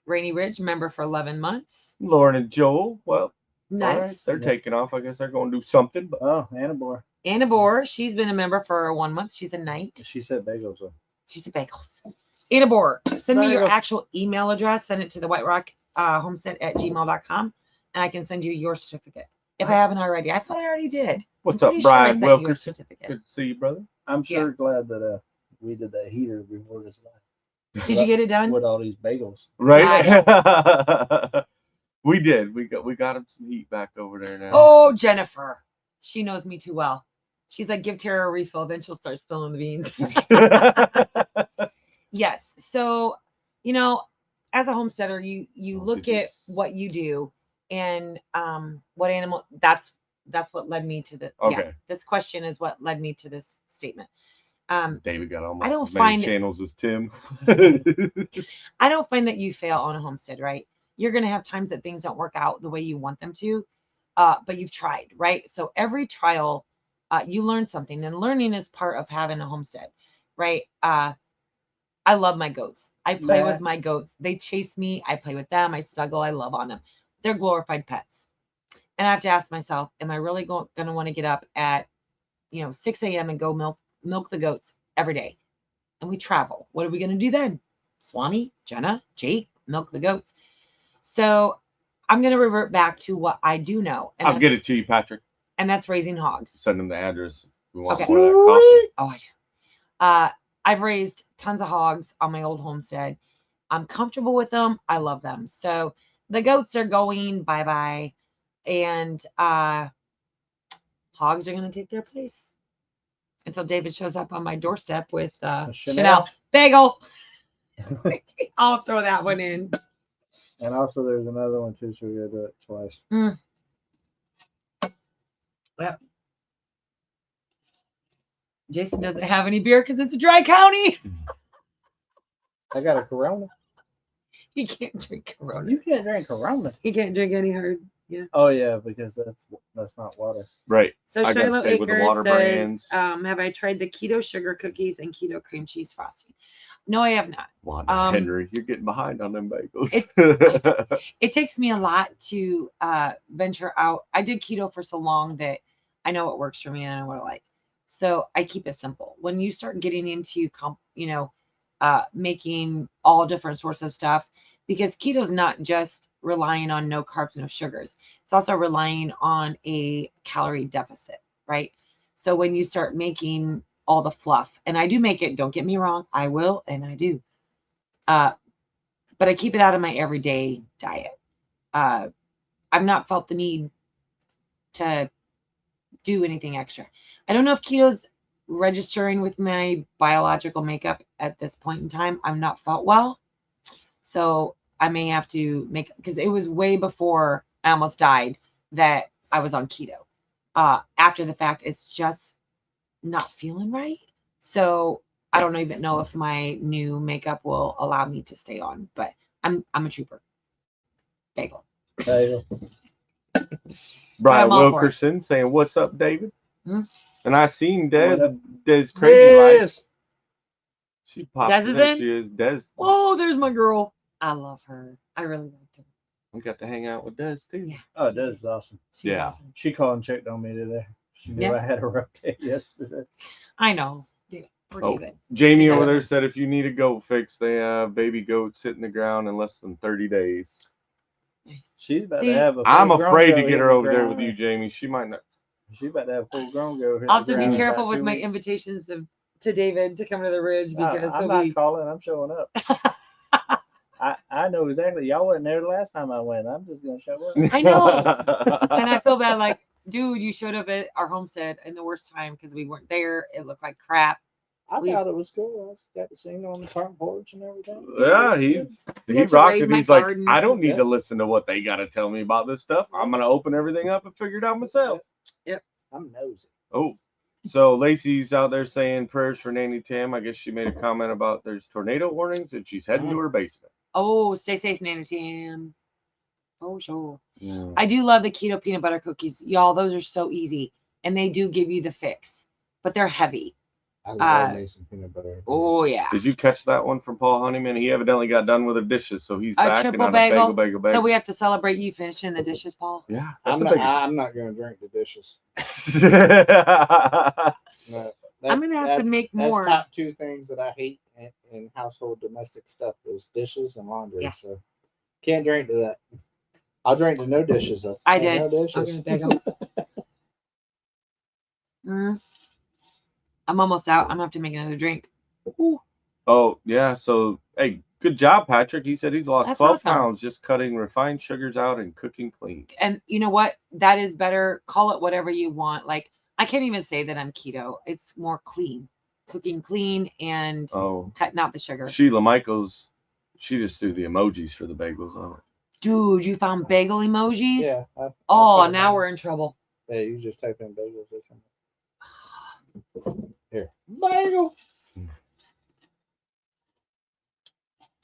Speaker 1: Rainy Ridge, member for 11 months.
Speaker 3: Lauren and Joel. Well,
Speaker 1: Nice.
Speaker 3: all right, they're taking off. I guess they're going to do something. But
Speaker 2: Oh, Annabore.
Speaker 1: Anna Bohr, she's been a member for 1 month. She's a knight.
Speaker 2: She said bagels. Though.
Speaker 1: She's a bagels. Anna Bohr, send me your
Speaker 2: Bagel.
Speaker 1: actual email address. Send it to the White Rock Homestead at gmail.com, and I can send you your certificate if I haven't already. I thought I already did.
Speaker 3: what's
Speaker 1: I'm
Speaker 3: up,
Speaker 1: pretty sure I
Speaker 3: Brian
Speaker 1: sent you a
Speaker 3: Wilkerson?
Speaker 1: certificate.
Speaker 3: Good to see you, brother.
Speaker 2: I'm sure glad that we did that heater before this live.
Speaker 1: Did you get it done?
Speaker 2: With all these bagels.
Speaker 3: Right? We did. We got him some heat back over there now.
Speaker 1: Oh, Jennifer. She knows me too well. She's like, give Tara a refill, then she'll start spilling the beans. Yes. So, you know, as a homesteader, you look at what you do and what animal. That's what led me to the.
Speaker 3: Okay.
Speaker 1: Yeah, this question is what led me to this statement.
Speaker 3: David got almost
Speaker 1: I don't
Speaker 3: as many
Speaker 1: find-
Speaker 3: channels as Tim.
Speaker 1: I don't find that you fail on a homestead, right? You're going to have times that things don't work out the way you want them to, but you've tried, right? So every trial, you learn something, and learning is part of having a homestead, right? I love my goats. I play with my goats. They chase me. I play with them. I snuggle. I love on them. They're glorified pets. And I have to ask myself, am I really going to want to get up at, 6 a.m. and go milk the goats every day? And we travel. What are we going to do then? Swami, Jenna, Jake, milk the goats. So I'm going to revert back to what I do know. And
Speaker 3: I'll get it to you, Patrick.
Speaker 1: And that's raising hogs.
Speaker 3: Send them the address. We want
Speaker 1: Okay.
Speaker 3: more of that coffee.
Speaker 1: Oh, I do. I've raised tons of hogs on my old homestead. I'm comfortable with them. I love them. So the goats are going bye-bye. And hogs are going to take their place. Until David shows up on my doorstep with Chanel bagel. I'll throw that one in.
Speaker 2: And also there's another one too, so we gotta do it twice.
Speaker 1: Yep. Jason doesn't have any beer because it's a dry county.
Speaker 2: I got a Corona.
Speaker 1: He can't drink Corona.
Speaker 2: You can't drink Corona.
Speaker 1: He can't drink any hard. Yeah.
Speaker 2: Oh yeah, because that's not water.
Speaker 3: Right.
Speaker 1: So
Speaker 3: I gotta
Speaker 1: Shiloh
Speaker 3: stay with the
Speaker 1: Acres
Speaker 3: water
Speaker 1: says,
Speaker 3: brands.
Speaker 1: have I tried the keto sugar cookies and keto cream cheese frosting? No, I have not.
Speaker 3: Wanda Henry, you're getting behind on them bagels.
Speaker 1: It takes me a lot to venture out. I did keto for so long that I know what works for me and I know what I like. So I keep it simple. When you start getting into, making all different sorts of stuff, because keto is not just relying on no carbs, no sugars. It's also relying on a calorie deficit, right? So when you start making all the fluff, and I do make it, don't get me wrong, I will, and I do. But I keep it out of my everyday diet. I've not felt the need to do anything extra. I don't know if keto's registering with my biological makeup at this point in time. I've not felt well. So I may have to make, because it was way before I almost died that I was on keto. After the fact, it's just not feeling right. So I don't even know if my new makeup will allow me to stay on, but I'm a trooper. Bagel.
Speaker 3: Brian
Speaker 1: I'm all for it.
Speaker 3: Wilkerson saying, "What's up, David?"
Speaker 1: Hmm?
Speaker 3: And I seen
Speaker 2: What up?
Speaker 3: Des crazy life. She popped
Speaker 1: Des is
Speaker 3: in.
Speaker 1: in?
Speaker 3: She is Des.
Speaker 1: Oh, there's my girl. I love her. I really liked her.
Speaker 3: We got to hang out with Des too.
Speaker 1: Yeah.
Speaker 2: Oh, that is awesome.
Speaker 1: She's
Speaker 3: Yeah.
Speaker 1: awesome.
Speaker 2: She called and checked on me today. She knew
Speaker 1: Yeah.
Speaker 2: I had a rough day yesterday.
Speaker 1: I know. Poor
Speaker 3: Oh,
Speaker 1: David.
Speaker 3: Jamie
Speaker 1: Is
Speaker 3: over
Speaker 1: that-
Speaker 3: there said if you need a goat fix, they have baby goats hitting the ground in less than 30 days.
Speaker 1: Nice.
Speaker 2: She's about
Speaker 1: See,
Speaker 2: to have a
Speaker 3: I'm
Speaker 2: full-grown
Speaker 3: afraid to
Speaker 2: goat
Speaker 3: get
Speaker 2: hit
Speaker 3: her
Speaker 2: the
Speaker 3: over there
Speaker 2: ground.
Speaker 3: with you, Jamie. She might not.
Speaker 2: She's about to have a full-grown goat hit
Speaker 1: I'll have
Speaker 2: the
Speaker 1: to be
Speaker 2: ground in
Speaker 1: careful
Speaker 2: about
Speaker 1: with
Speaker 2: 2
Speaker 1: my
Speaker 2: weeks.
Speaker 1: invitations to David to come to the ridge because
Speaker 2: I'm
Speaker 1: he'll
Speaker 2: not
Speaker 1: be.
Speaker 2: calling. I'm showing up. I know exactly. Y'all wasn't there the last time I went. I'm just gonna show up.
Speaker 1: I know. And I feel bad, like, dude, you showed up at our homestead in the worst time because we weren't there. It looked like crap.
Speaker 2: I thought it was cool. I got to sing on the front porch and everything.
Speaker 3: Yeah,
Speaker 1: You
Speaker 3: he
Speaker 1: had to
Speaker 3: rocked
Speaker 1: raid
Speaker 3: it.
Speaker 1: my
Speaker 3: He's like,
Speaker 1: garden.
Speaker 3: I don't need
Speaker 2: Yeah.
Speaker 3: to listen to what they got to tell me about this stuff. I'm gonna open everything up and figure it out myself.
Speaker 2: I'm nosy.
Speaker 3: Oh, so Lacey's out there saying prayers for Nanny Tam. I guess she made a comment about there's tornado warnings and she's heading to her basement.
Speaker 1: Oh, stay safe, Nanny Tam. Oh, sure.
Speaker 3: Yeah.
Speaker 1: I do love the keto peanut butter cookies. Y'all, those are so easy. And they do give you the fix, but they're heavy.
Speaker 2: I love me some peanut butter.
Speaker 1: Oh, yeah.
Speaker 3: Did you catch that one from Paul Honeyman? He evidently got done with the dishes, so he's
Speaker 1: A
Speaker 3: back and
Speaker 1: triple
Speaker 3: on
Speaker 1: bagel.
Speaker 3: a bagel.
Speaker 1: So we have to celebrate you finishing the dishes, Paul.
Speaker 3: Yeah,
Speaker 2: I'm
Speaker 3: that's
Speaker 2: not gonna drink the dishes.
Speaker 3: a
Speaker 2: No,
Speaker 1: I'm going to have to make more.
Speaker 2: That's top two things that I hate in household domestic stuff is dishes and laundry.
Speaker 1: Yeah.
Speaker 2: So can't drink to that. I'll drink to no dishes though.
Speaker 1: I
Speaker 2: No
Speaker 1: did. I'm
Speaker 2: dishes.
Speaker 1: going to beg them. I'm almost out. I'm going to have to make another drink. Ooh.
Speaker 3: Oh, yeah. So, hey, good job, Patrick. He said he's lost
Speaker 1: That's
Speaker 3: 12
Speaker 1: awesome.
Speaker 3: pounds just cutting refined sugars out and cooking clean.
Speaker 1: And you know what? That is better. Call it whatever you want. Like, I can't even say that I'm keto. It's more clean. Cooking clean and
Speaker 3: Oh,
Speaker 1: cutting out the sugar.
Speaker 3: Sheila Michaels, she just threw the emojis for the bagels on it.
Speaker 1: Dude, you found bagel emojis?
Speaker 2: Yeah.
Speaker 1: Oh, now we're in trouble.
Speaker 2: Yeah, you just type in bagels or something. Here. Bagel.
Speaker 1: All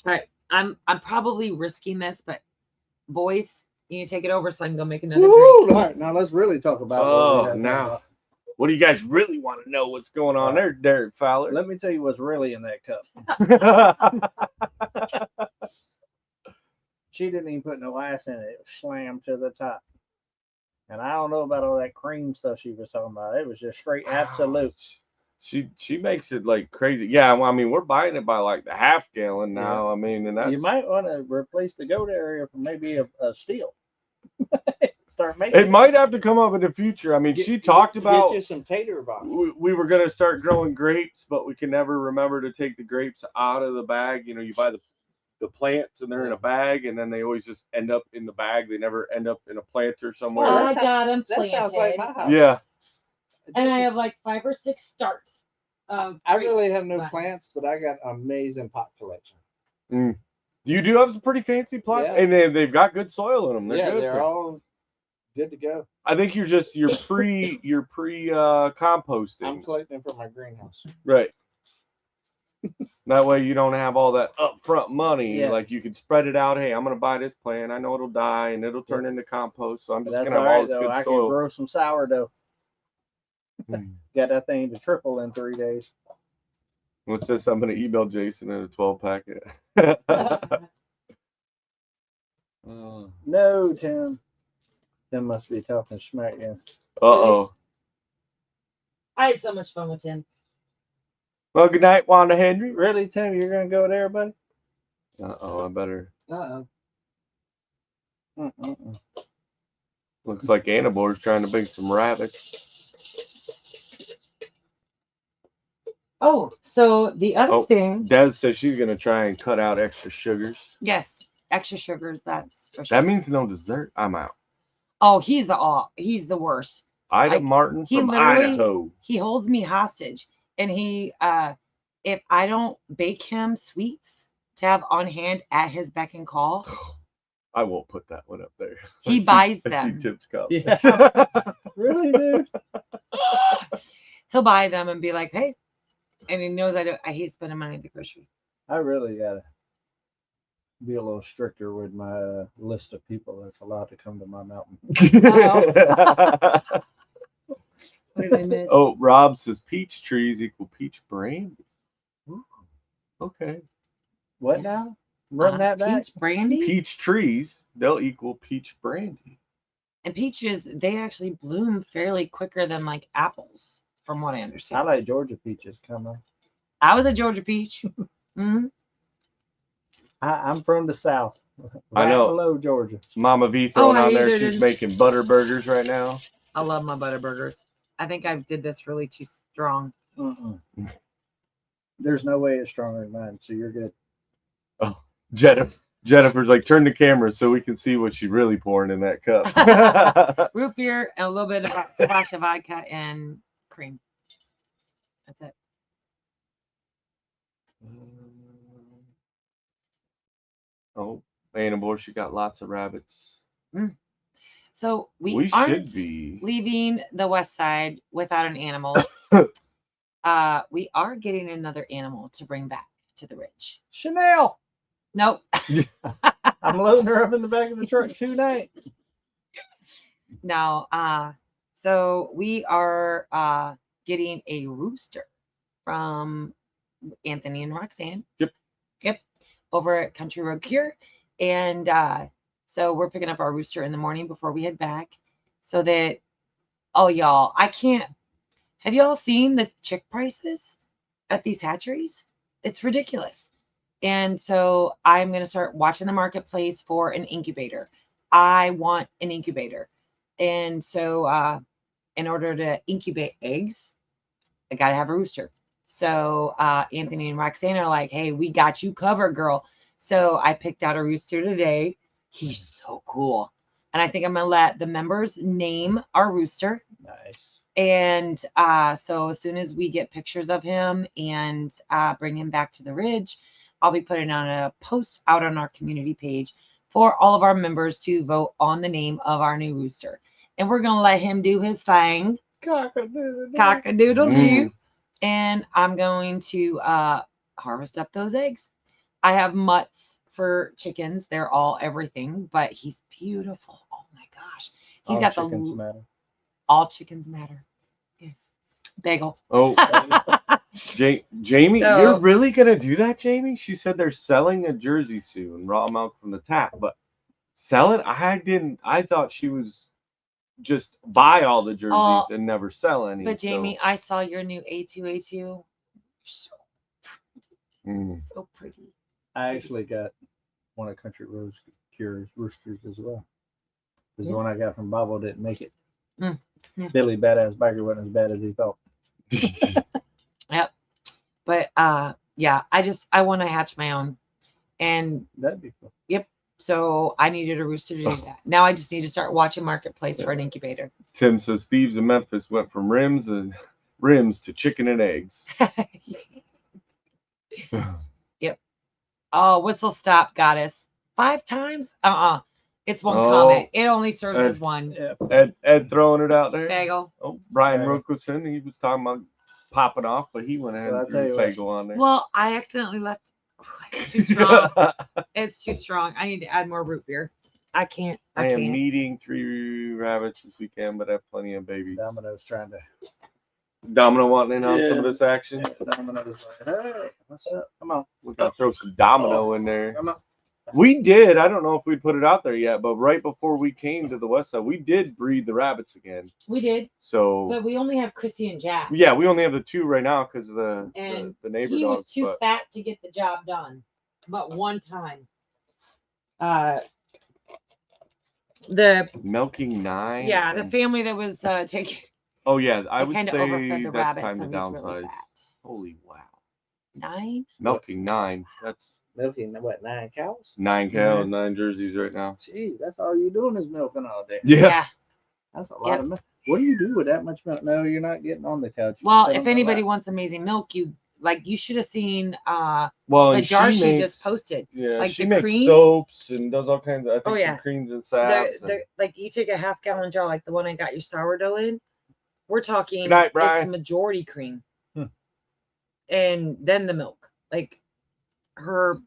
Speaker 1: right. I'm probably risking this, but boys, you need to take it over so I can go make another
Speaker 2: Woo!
Speaker 1: drink.
Speaker 2: All right, now let's really talk about what we
Speaker 3: Oh,
Speaker 2: gotta talk
Speaker 3: now.
Speaker 2: about.
Speaker 3: What do you guys really want to know what's going on there, Derek Fowler?
Speaker 2: Let me tell you what's really in that cup. She didn't even put no ice in it. It was slammed to the top. And I don't know about all that cream stuff she was talking about. It was just straight absolute.
Speaker 3: She makes it like crazy. Yeah, well, I mean, we're buying it by like the half gallon now. I mean, and that's
Speaker 2: You might want to replace the goat area for maybe a steel. Start making
Speaker 3: it might have to come up in the future. I mean, she talked about
Speaker 2: get you some tater box.
Speaker 3: we were gonna start growing grapes, but we can never remember to take the grapes out of the bag. You know, you buy the plants and they're in a bag, and then they always just end up in the bag. They never end up in a planter somewhere.
Speaker 2: Well,
Speaker 1: I got them
Speaker 2: That sounds like
Speaker 1: planted.
Speaker 2: my house.
Speaker 3: Yeah.
Speaker 1: And I have like 5 or 6 starts.
Speaker 2: I really have no
Speaker 1: plants.
Speaker 2: plants, but I got amazing pot collection.
Speaker 3: You do have some pretty fancy plots,
Speaker 2: Yeah.
Speaker 3: and they've got good soil in them. They're good.
Speaker 2: They're all good to go.
Speaker 3: I think you're pre composting.
Speaker 2: I'm collecting for my greenhouse.
Speaker 3: Right. That way you don't have all that upfront money.
Speaker 2: Yeah.
Speaker 3: Like you could spread it out. Hey, I'm gonna buy this plant. I know it'll die and it'll turn into compost. So I'm
Speaker 2: But
Speaker 3: just
Speaker 2: that's
Speaker 3: gonna
Speaker 2: all
Speaker 3: have all
Speaker 2: right,
Speaker 3: this
Speaker 2: though.
Speaker 3: good
Speaker 2: I can
Speaker 3: soil.
Speaker 2: grow some sourdough.
Speaker 3: Hmm.
Speaker 2: Got that thing to triple in 3 days.
Speaker 3: What's this? I'm gonna email Jason in a 12 packet.
Speaker 2: No, Tim. Tim must be talking smack. Yeah.
Speaker 3: Uh-oh.
Speaker 1: I had so much fun with him.
Speaker 3: Well, good night, Wanda Henry.
Speaker 2: Really, Tim? You're gonna go there, buddy?
Speaker 3: Uh-oh, I better.
Speaker 1: Uh-oh.
Speaker 2: Mm-mm-mm.
Speaker 3: Looks like Annabor's trying to bake some rabbits.
Speaker 1: Oh, so the other thing.
Speaker 3: Des says she's gonna try and cut out extra sugars.
Speaker 1: Yes, extra sugars, that's for sure.
Speaker 3: That means no dessert. I'm out.
Speaker 1: Oh, he's the worst.
Speaker 3: Ida
Speaker 1: Like,
Speaker 3: Martin
Speaker 1: he
Speaker 3: from
Speaker 1: literally-
Speaker 3: Idaho.
Speaker 1: He holds me hostage, and he if I don't bake him sweets to have on hand at his beck and call,
Speaker 3: I won't put that one up there.
Speaker 1: He
Speaker 3: I see-
Speaker 1: buys
Speaker 3: I see
Speaker 1: them.
Speaker 3: Tip's cup.
Speaker 2: Yeah. Really, dude?
Speaker 1: he'll buy them and be like, "Hey," and he knows I hate spending money at the grocery.
Speaker 2: I really gotta be a little stricter with my list of people that's allowed to come to my mountain.
Speaker 1: What did I miss?
Speaker 3: Oh, Rob says peach trees equal peach brandy.
Speaker 1: Ooh.
Speaker 3: Okay.
Speaker 2: What now? Run that back.
Speaker 1: Peach brandy
Speaker 3: Peach trees, they'll equal peach brandy.
Speaker 1: and peaches. They actually bloom fairly quicker than like apples, from what I
Speaker 2: I
Speaker 1: understand.
Speaker 2: like Georgia peaches. Come on.
Speaker 1: I was a Georgia peach. Hmm.
Speaker 2: I'm from the South.
Speaker 3: I
Speaker 2: Right
Speaker 3: know.
Speaker 2: below Georgia.
Speaker 3: Mama V throwing
Speaker 1: I
Speaker 3: on there.
Speaker 1: either
Speaker 3: She's
Speaker 1: didn't.
Speaker 3: making butter burgers right now.
Speaker 1: I love my butter burgers. I think I did this really too strong.
Speaker 2: Mm-mm. There's no way it's stronger than mine, so you're good.
Speaker 3: Jennifer's like, turn the camera so we can see what she's really pouring in that cup.
Speaker 1: Root beer and a little bit of splash of vodka and cream. That's it.
Speaker 3: Oh, Annabelle, she got lots of rabbits.
Speaker 1: So we
Speaker 3: We
Speaker 1: aren't
Speaker 3: should be.
Speaker 1: leaving the west side without an animal. We are getting another animal to bring back to the ridge.
Speaker 2: Chanel.
Speaker 1: Nope.
Speaker 2: I'm loading her up in the back of the truck tonight.
Speaker 1: No. So we are getting a rooster from Anthony and Roxanne. Yep. Over at Country Road Cure. And so we're picking up our rooster in the morning before we head back. So that, oh, y'all, I can't. Have y'all seen the chick prices at these hatcheries? It's ridiculous. And so I'm going to start watching the marketplace for an incubator. I want an incubator. And so in order to incubate eggs, I got to have a rooster. So Anthony and Roxanne are like, hey, we got you covered, girl. So I picked out a rooster today. He's so cool. And I think I'm going to let the members name our rooster.
Speaker 2: Nice.
Speaker 1: And so as soon as we get pictures of him and bring him back to the ridge, I'll be putting on a post out on our community page for all of our members to vote on the name of our new rooster. And we're going to let him do his thing. Cock-a-doodle-doo. And I'm going to harvest up those eggs. I have mutts for chickens. They're all everything, but he's beautiful. Oh my gosh. He's
Speaker 2: All
Speaker 1: got
Speaker 2: chickens
Speaker 1: the
Speaker 2: matter.
Speaker 1: all chickens matter. Yes. Bagel.
Speaker 3: Oh, Jamie,
Speaker 1: So-
Speaker 3: you're really gonna do that, Jamie? She said they're selling a jersey soon, raw milk from the tap, but sell it? I thought she was just buy all the jerseys and never sell any.
Speaker 1: But Jamie, I saw your new A2A2. So
Speaker 3: Mm.
Speaker 1: so pretty.
Speaker 2: I actually got one of Country Road Cure's roosters as well. Because
Speaker 1: Yeah.
Speaker 2: the one I got from Bobo didn't make it.
Speaker 1: Yeah.
Speaker 2: Billy Badass Biker wasn't as bad as he thought.
Speaker 1: Yep. But yeah, I want to hatch my own. And
Speaker 2: That'd be cool.
Speaker 1: so I needed a rooster to do that. Now I just need to start watching Marketplace for an incubator.
Speaker 3: Tim says thieves in Memphis went from rims to chicken and eggs.
Speaker 1: Yep. Oh, whistle stop goddess. 5 times? It's one
Speaker 3: Oh.
Speaker 1: comment. It only serves as one.
Speaker 2: Yeah.
Speaker 3: Ed throwing it out there.
Speaker 1: Bagel.
Speaker 3: Oh, Brian
Speaker 2: Yeah.
Speaker 3: Wilkerson, he was talking about popping off, but he went ahead
Speaker 2: Well, I'll
Speaker 3: and
Speaker 2: tell
Speaker 3: threw
Speaker 2: you
Speaker 3: bagel on there.
Speaker 1: Well, I accidentally left. Oh, it's too strong. It's too strong. I need to add more root beer. I can't.
Speaker 3: I am
Speaker 1: can't.
Speaker 3: meeting 3 rabbits this weekend, but I have plenty of babies.
Speaker 2: Domino's trying to.
Speaker 3: Domino wanting in on some
Speaker 2: Yeah.
Speaker 3: of this action.
Speaker 2: Domino's like, hey, what's up? Come on.
Speaker 3: We gotta throw some domino in there.
Speaker 2: Come on.
Speaker 3: We did. I don't know if we put it out there yet, but right before we came to the west side, we did breed the rabbits again.
Speaker 1: We did,
Speaker 3: So
Speaker 1: but we only have Chrissy and Jack.
Speaker 3: yeah, we only have the 2 right now because of the neighbor
Speaker 1: he
Speaker 3: dogs.
Speaker 1: was too
Speaker 3: but
Speaker 1: fat to get the job done. But one time, the
Speaker 3: milking 9.
Speaker 1: yeah, the family that was taking.
Speaker 3: Oh yeah, I would
Speaker 1: kind of
Speaker 3: say
Speaker 1: overfed the
Speaker 3: that's
Speaker 1: rabbits,
Speaker 3: time
Speaker 1: so
Speaker 3: to
Speaker 1: he's
Speaker 3: downsize.
Speaker 1: really fat.
Speaker 3: Holy wow.
Speaker 1: 9.
Speaker 3: Milking 9. That's
Speaker 2: Milking, what, 9 cows?
Speaker 3: 9 cows, 9 jerseys right now.
Speaker 2: Jeez, that's all you're doing is milking all day.
Speaker 3: Yeah.
Speaker 2: That's a lot of milk. What do you do with that much milk? No, you're not getting on the couch. You
Speaker 1: Well,
Speaker 2: sit
Speaker 1: if
Speaker 2: on the
Speaker 1: anybody
Speaker 2: lap.
Speaker 1: wants amazing milk, you should have seen
Speaker 3: Well,
Speaker 1: the
Speaker 3: and
Speaker 1: jar she
Speaker 3: makes,
Speaker 1: just posted.
Speaker 3: Yeah,
Speaker 1: Like
Speaker 3: she
Speaker 1: the
Speaker 3: makes
Speaker 1: cream.
Speaker 3: soaps and does all kinds of. I think
Speaker 1: Oh, yeah.
Speaker 3: some creams and salves.
Speaker 1: Like you take a half-gallon jar, like the one I got your sourdough in. We're talking
Speaker 3: Good night,
Speaker 1: it's
Speaker 3: Brian.
Speaker 1: majority cream, and then the milk. Like her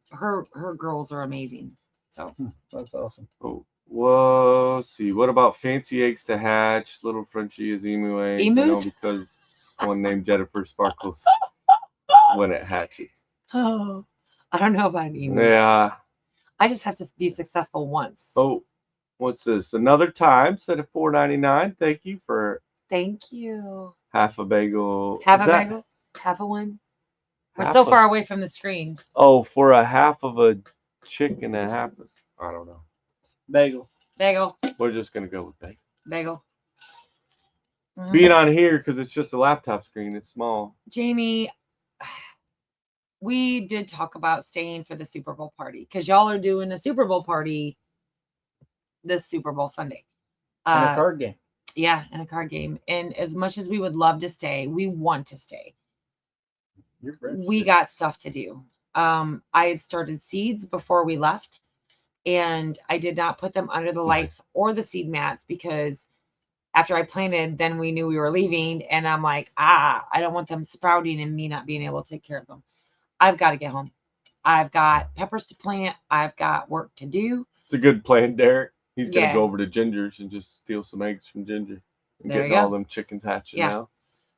Speaker 1: girls are amazing. So
Speaker 2: That's awesome.
Speaker 3: Oh, well, let's see. What about fancy eggs to hatch? Little Frenchie is emu eggs. I know
Speaker 1: Emus?
Speaker 3: because one named Jennifer Sparkles when it hatches.
Speaker 1: oh, I don't know about an emu.
Speaker 3: Yeah.
Speaker 1: I just have to be successful once.
Speaker 3: Oh, what's this? Another time instead of $4.99. Thank you for
Speaker 1: Thank you.
Speaker 3: half a bagel.
Speaker 1: Half
Speaker 3: Is
Speaker 1: a
Speaker 3: that
Speaker 1: bagel? Half a one? We're
Speaker 3: half
Speaker 1: so
Speaker 3: a-
Speaker 1: far away from the screen.
Speaker 3: Oh, for a half of a chicken and a half. I don't know.
Speaker 2: Bagel.
Speaker 1: Bagel.
Speaker 3: We're just gonna go with bagel.
Speaker 1: Bagel. Mhm.
Speaker 3: Being on here because it's just a laptop screen. It's small.
Speaker 1: Jamie, we did talk about staying for the Super Bowl party because y'all are doing a Super Bowl party this Super Bowl Sunday.
Speaker 2: And a card game.
Speaker 1: Yeah, and a card game. And as much as we would love to stay, we want to stay. We got stuff to do. I had started seeds before we left, and I did not put them under the lights or the seed mats because after I planted, then we knew we were leaving, and I'm like, I don't want them sprouting and me not being able to take care of them. I've got to get home. I've got peppers to plant. I've got work to do.
Speaker 3: It's a good plan, Derek. He's gonna
Speaker 1: Yeah.
Speaker 3: go over to Ginger's and just steal some eggs from Ginger and
Speaker 1: There
Speaker 3: getting
Speaker 1: you
Speaker 3: all
Speaker 1: go.
Speaker 3: them chickens hatching
Speaker 1: Yeah.
Speaker 3: now.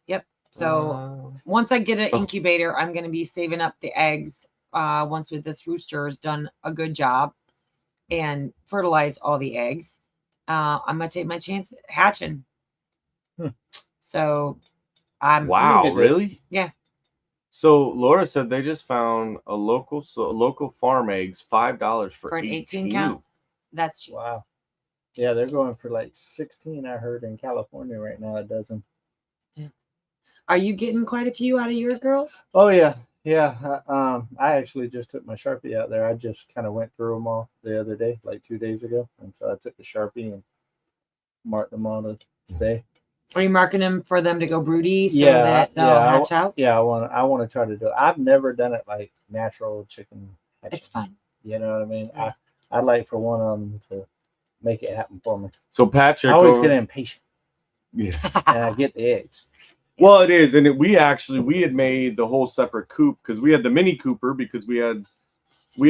Speaker 1: Yep. So once I get an incubator, I'm going to be saving up the eggs once with this rooster has done a good job and fertilize all the eggs. I'm going to take my chance at hatching. So I'm
Speaker 3: Wow, really?
Speaker 1: Yeah.
Speaker 3: So Laura said they just found a local farm eggs, $5 for
Speaker 1: an 18 count. That's cheap.
Speaker 2: Wow. Yeah, they're going for like 16. I heard in California right now a dozen.
Speaker 1: Yeah. Are you getting quite a few out of your girls?
Speaker 2: Oh yeah, yeah. I actually just took my Sharpie out there. I just kind of went through them all the other day, like 2 days ago, and so I took the Sharpie and marked them all today.
Speaker 1: Are you marking them for them to go broody so that they'll hatch out?
Speaker 2: Yeah, I want to try to do it. I've never done it like natural chicken hatching.
Speaker 1: It's fun.
Speaker 2: You know what I mean?
Speaker 1: Yeah.
Speaker 2: I'd like for one of them to make it happen for me.
Speaker 3: So Patrick,
Speaker 2: I always get impatient.
Speaker 3: Yeah.
Speaker 2: And I get the eggs.
Speaker 3: Well, it is, and we had made the whole separate coop because we had the Mini Cooper because we had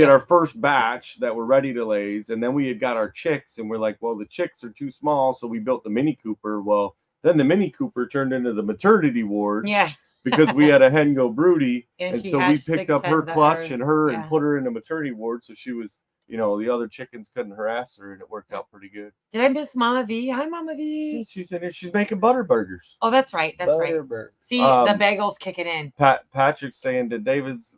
Speaker 3: our first batch that were ready to lays, and then we had got our chicks, and we're like, well, the chicks are too small, so we built the Mini Cooper. Well, then the Mini Cooper turned into the maternity ward.
Speaker 1: Yeah.
Speaker 3: Because we had a hen go broody, and
Speaker 1: she
Speaker 3: so we
Speaker 1: hatched
Speaker 3: picked
Speaker 1: 6
Speaker 3: up her
Speaker 1: hens at
Speaker 3: clutch and her
Speaker 1: yeah.
Speaker 3: and put her in the maternity ward, so she was, the other chickens couldn't harass her, and it worked out pretty good.
Speaker 1: Did I miss Mama V? Hi, Mama V.
Speaker 3: She's in here. She's making butter burgers.
Speaker 1: Oh, that's right. That's right. See, the bagels kicking in.
Speaker 3: Patrick's saying, did David's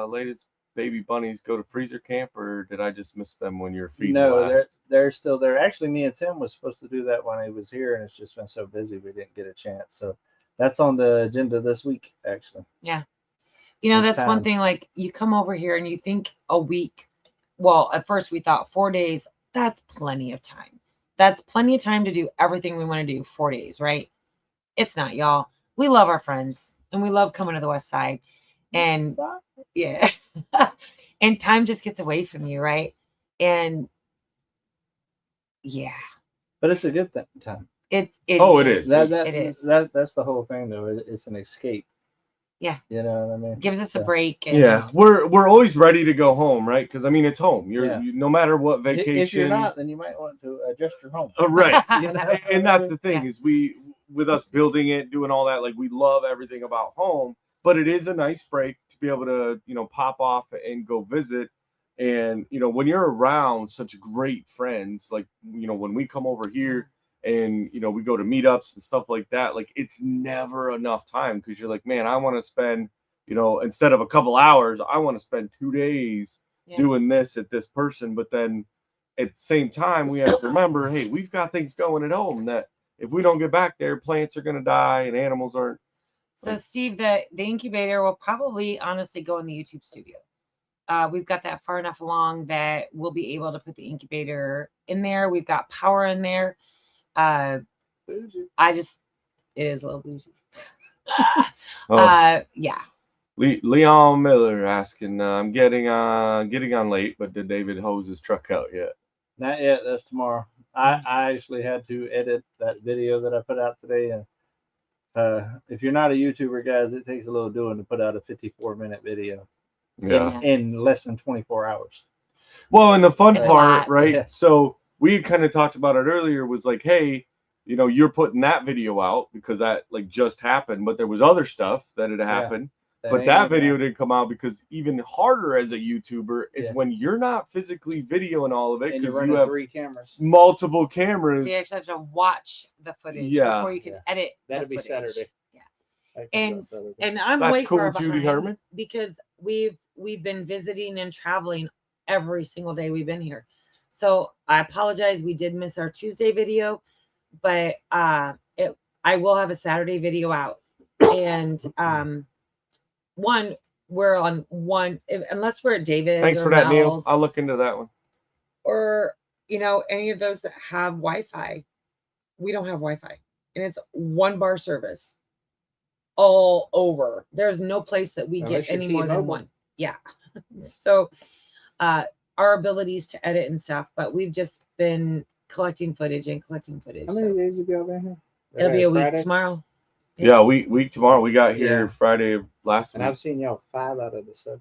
Speaker 3: latest baby bunnies go to freezer camp, or did I just miss them when you were feeding?
Speaker 2: No, they're still there. Actually, me and Tim was supposed to do that when he was here, and it's just been so busy we didn't get a chance. So that's on the agenda this week, actually.
Speaker 1: Yeah. That's one thing, like you come over here and you think a week. Well, at first we thought 4 days, that's plenty of time. That's plenty of time to do everything we want to do 4 days, right? It's not, y'all. We love our friends and we love coming to the West Side. And yeah. And time just gets away from you, right? And yeah.
Speaker 2: But it's a good time.
Speaker 1: It
Speaker 3: is.
Speaker 1: It is.
Speaker 2: That's the whole thing, though. It's an escape.
Speaker 1: Yeah.
Speaker 2: You know what I mean?
Speaker 1: Gives us a
Speaker 2: So,
Speaker 1: break. And
Speaker 3: Yeah, we're always ready to go home, right? Because I mean, it's home.
Speaker 2: Yeah.
Speaker 3: You no matter what vacation.
Speaker 2: If you're not, then you might want to adjust your home.
Speaker 3: Right.
Speaker 2: You know?
Speaker 3: And that's the thing is with us building it, doing all that, like we love everything about home, but it is a nice break to be able to, pop off and go visit. And, when you're around such great friends, like, when we come over here and, we go to meetups and stuff like that, like it's never enough time because you're like, man, I want to spend, instead of a couple hours, I want to spend 2 days doing this at this person. But then at the same time, we have to remember, hey, we've got things going at home that if we don't get back there, plants are going to die and animals aren't.
Speaker 1: so, Steve, the incubator will probably honestly go in the YouTube studio. We've got that far enough along that we'll be able to put the incubator in there. We've got power in there. It is a little bougie. Yeah.
Speaker 3: Leon Miller asking, I'm getting on late, but did David hose his truck out yet?
Speaker 2: Not yet. That's tomorrow. I actually had to edit that video that I put out today. And if you're not a YouTuber, guys, it takes a little doing to put out a 54-minute video.
Speaker 3: Yeah.
Speaker 2: In less than 24 hours.
Speaker 3: Well, and the fun
Speaker 1: It's a
Speaker 3: part,
Speaker 1: lot.
Speaker 3: right?
Speaker 2: Yeah.
Speaker 3: So we kind of talked about it earlier, was like, hey, you're putting that video out because that like just happened, but there was other stuff that had happened. But that video didn't come out because even harder as a YouTuber is when you're not physically videoing all of it
Speaker 2: And you're
Speaker 3: because
Speaker 2: running
Speaker 3: you have
Speaker 2: 3 cameras.
Speaker 3: multiple cameras.
Speaker 1: So you actually have to watch the footage before you can edit.
Speaker 2: That'll
Speaker 1: the
Speaker 2: be
Speaker 1: footage.
Speaker 2: Saturday.
Speaker 1: Yeah.
Speaker 2: And
Speaker 1: I'm
Speaker 3: That's
Speaker 1: way
Speaker 3: cool,
Speaker 1: far
Speaker 3: Judy
Speaker 1: behind
Speaker 3: Herman.
Speaker 1: because we've been visiting and traveling every single day we've been here. So I apologize. We did miss our Tuesday video, but I will have a Saturday video out. And we're on one, unless we're at David's.
Speaker 3: Thanks
Speaker 1: or
Speaker 3: for that, Neil.
Speaker 1: Mel's,
Speaker 3: I'll look into that one.
Speaker 1: or any of those that have Wi-Fi. We don't have Wi-Fi, and it's one bar service all over. There's no place that we get any more than one. Yeah. So our abilities to edit and stuff, but we've just been collecting footage.
Speaker 2: How many days have y'all been here?
Speaker 1: It'll be a week
Speaker 2: Friday?
Speaker 1: tomorrow.
Speaker 3: Yeah, week tomorrow. We got here Friday of last
Speaker 2: And
Speaker 3: week.
Speaker 2: I've seen y'all 5 out of the 7.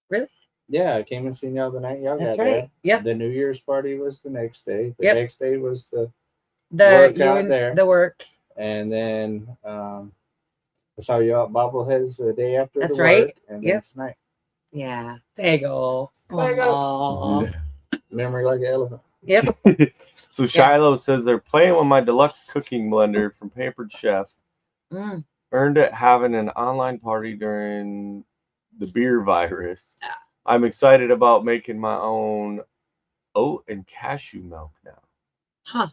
Speaker 1: Really?
Speaker 2: Yeah, I came and seen y'all the night y'all
Speaker 1: That's
Speaker 2: got
Speaker 1: right.
Speaker 2: there.
Speaker 1: Yep.
Speaker 2: The New Year's party was the next day. The
Speaker 1: Yep.
Speaker 2: next day was the
Speaker 1: work
Speaker 2: out there.
Speaker 1: The work.
Speaker 2: And then I saw you out bobbleheads the day after
Speaker 1: That's
Speaker 2: the
Speaker 1: right.
Speaker 2: work. And then tonight.
Speaker 1: Yeah. Bagel.
Speaker 2: Bagel. Memory like an elephant.
Speaker 1: Yep.
Speaker 3: So Shiloh says they're playing with my deluxe cooking blender from Pampered Chef. Earned it having an online party during the beer virus. I'm excited about making my own oat and cashew milk now.
Speaker 1: Huh.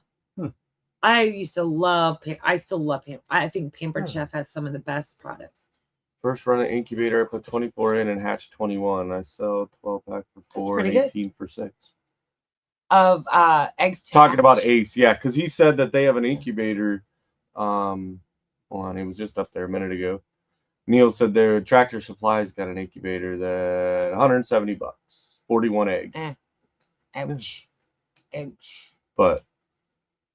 Speaker 1: I used to love. I still love Pampered. I think Pampered Chef has some of the best products.
Speaker 3: First run an incubator, I put 24 in and hatched 21. I sell 12 pack for 4 and 18 for 6.
Speaker 1: Of eggs.
Speaker 3: Talking about Ace, yeah, because he said that they have an incubator. Hold on, he was just up there a minute ago. Neil said their Tractor Supply's got an incubator that $170, 41 egg.
Speaker 1: Ouch. Ouch.
Speaker 3: But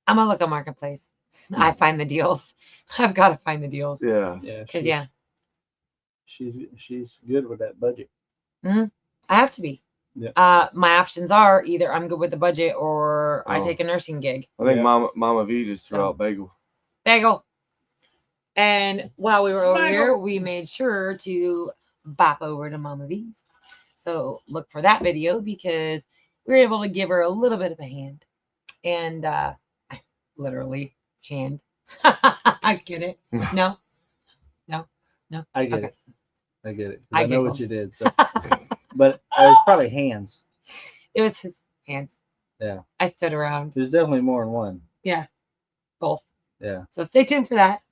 Speaker 1: I'm gonna look on Marketplace. I find the deals. I've got to find the deals.
Speaker 3: Yeah.
Speaker 1: Because
Speaker 2: she's good with that budget.
Speaker 1: I have to be.
Speaker 2: Yeah.
Speaker 1: My options are either I'm good with the budget or I take a nursing gig.
Speaker 3: I think Mama V just threw out bagel.
Speaker 1: And while we were over here, we made sure to bop over to Mama V's. So look for that video because we were able to give her a little bit of a hand. And literally hand. I get it. No.
Speaker 2: I get
Speaker 1: Okay.
Speaker 2: it. I get it.
Speaker 1: I
Speaker 2: I know
Speaker 1: giggle.
Speaker 2: what you did. So. But it was probably hands.
Speaker 1: It was his hands.
Speaker 2: Yeah.
Speaker 1: I stood around.
Speaker 2: There's definitely more than one.
Speaker 1: Yeah. Both.
Speaker 2: Yeah.
Speaker 1: So stay tuned for that.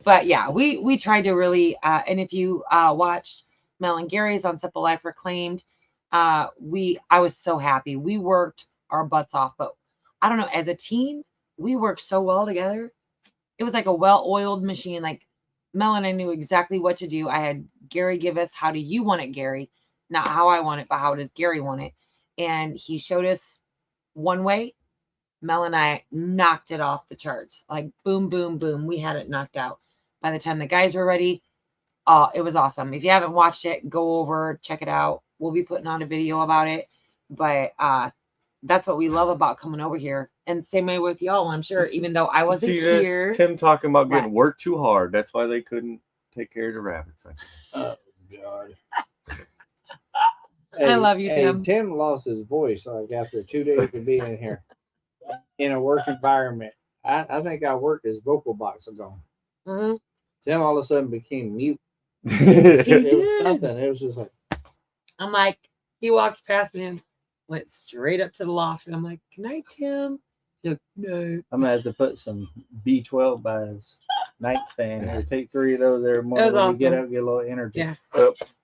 Speaker 1: But yeah, we tried to really and if you watched Mel and Gary's on Simple Life Reclaimed, I was so happy. We worked our butts off, but I don't know, as a team, we worked so well together. It was like a well-oiled machine. Like Mel and I knew exactly what to do. I had Gary give us, how do you want it, Gary? Not how I want it, but how does Gary want it? And he showed us one way. Mel and I knocked it off the charts. Like boom, boom, boom. We had it knocked out. By the time the guys were ready, It was awesome. If you haven't watched it, go over, check it out. We'll be putting on a video about it. But that's what we love about coming over here. And same way with y'all, I'm sure, even though I wasn't
Speaker 3: See this?
Speaker 1: here.
Speaker 3: Tim talking about getting
Speaker 1: Right.
Speaker 3: worked too hard. That's why they couldn't take care of the rabbits.
Speaker 2: Oh God.
Speaker 1: I love you, Tim.
Speaker 2: Tim lost his voice like after 2 days of being in here in a work environment. I think I worked his vocal box ago.
Speaker 1: Mhm.
Speaker 2: Tim all of a sudden became mute.
Speaker 1: He
Speaker 2: It was
Speaker 1: did.
Speaker 2: something. It was just like,
Speaker 1: I'm like, he walked past me and went straight up to the loft. And I'm like, good night, Tim. He's like, no.
Speaker 2: I'm gonna have to put some B12 by his nightstand. Or take 3 of those every morning
Speaker 1: That was
Speaker 2: when you get
Speaker 1: awesome.
Speaker 2: up, get a little energy.
Speaker 1: Yeah.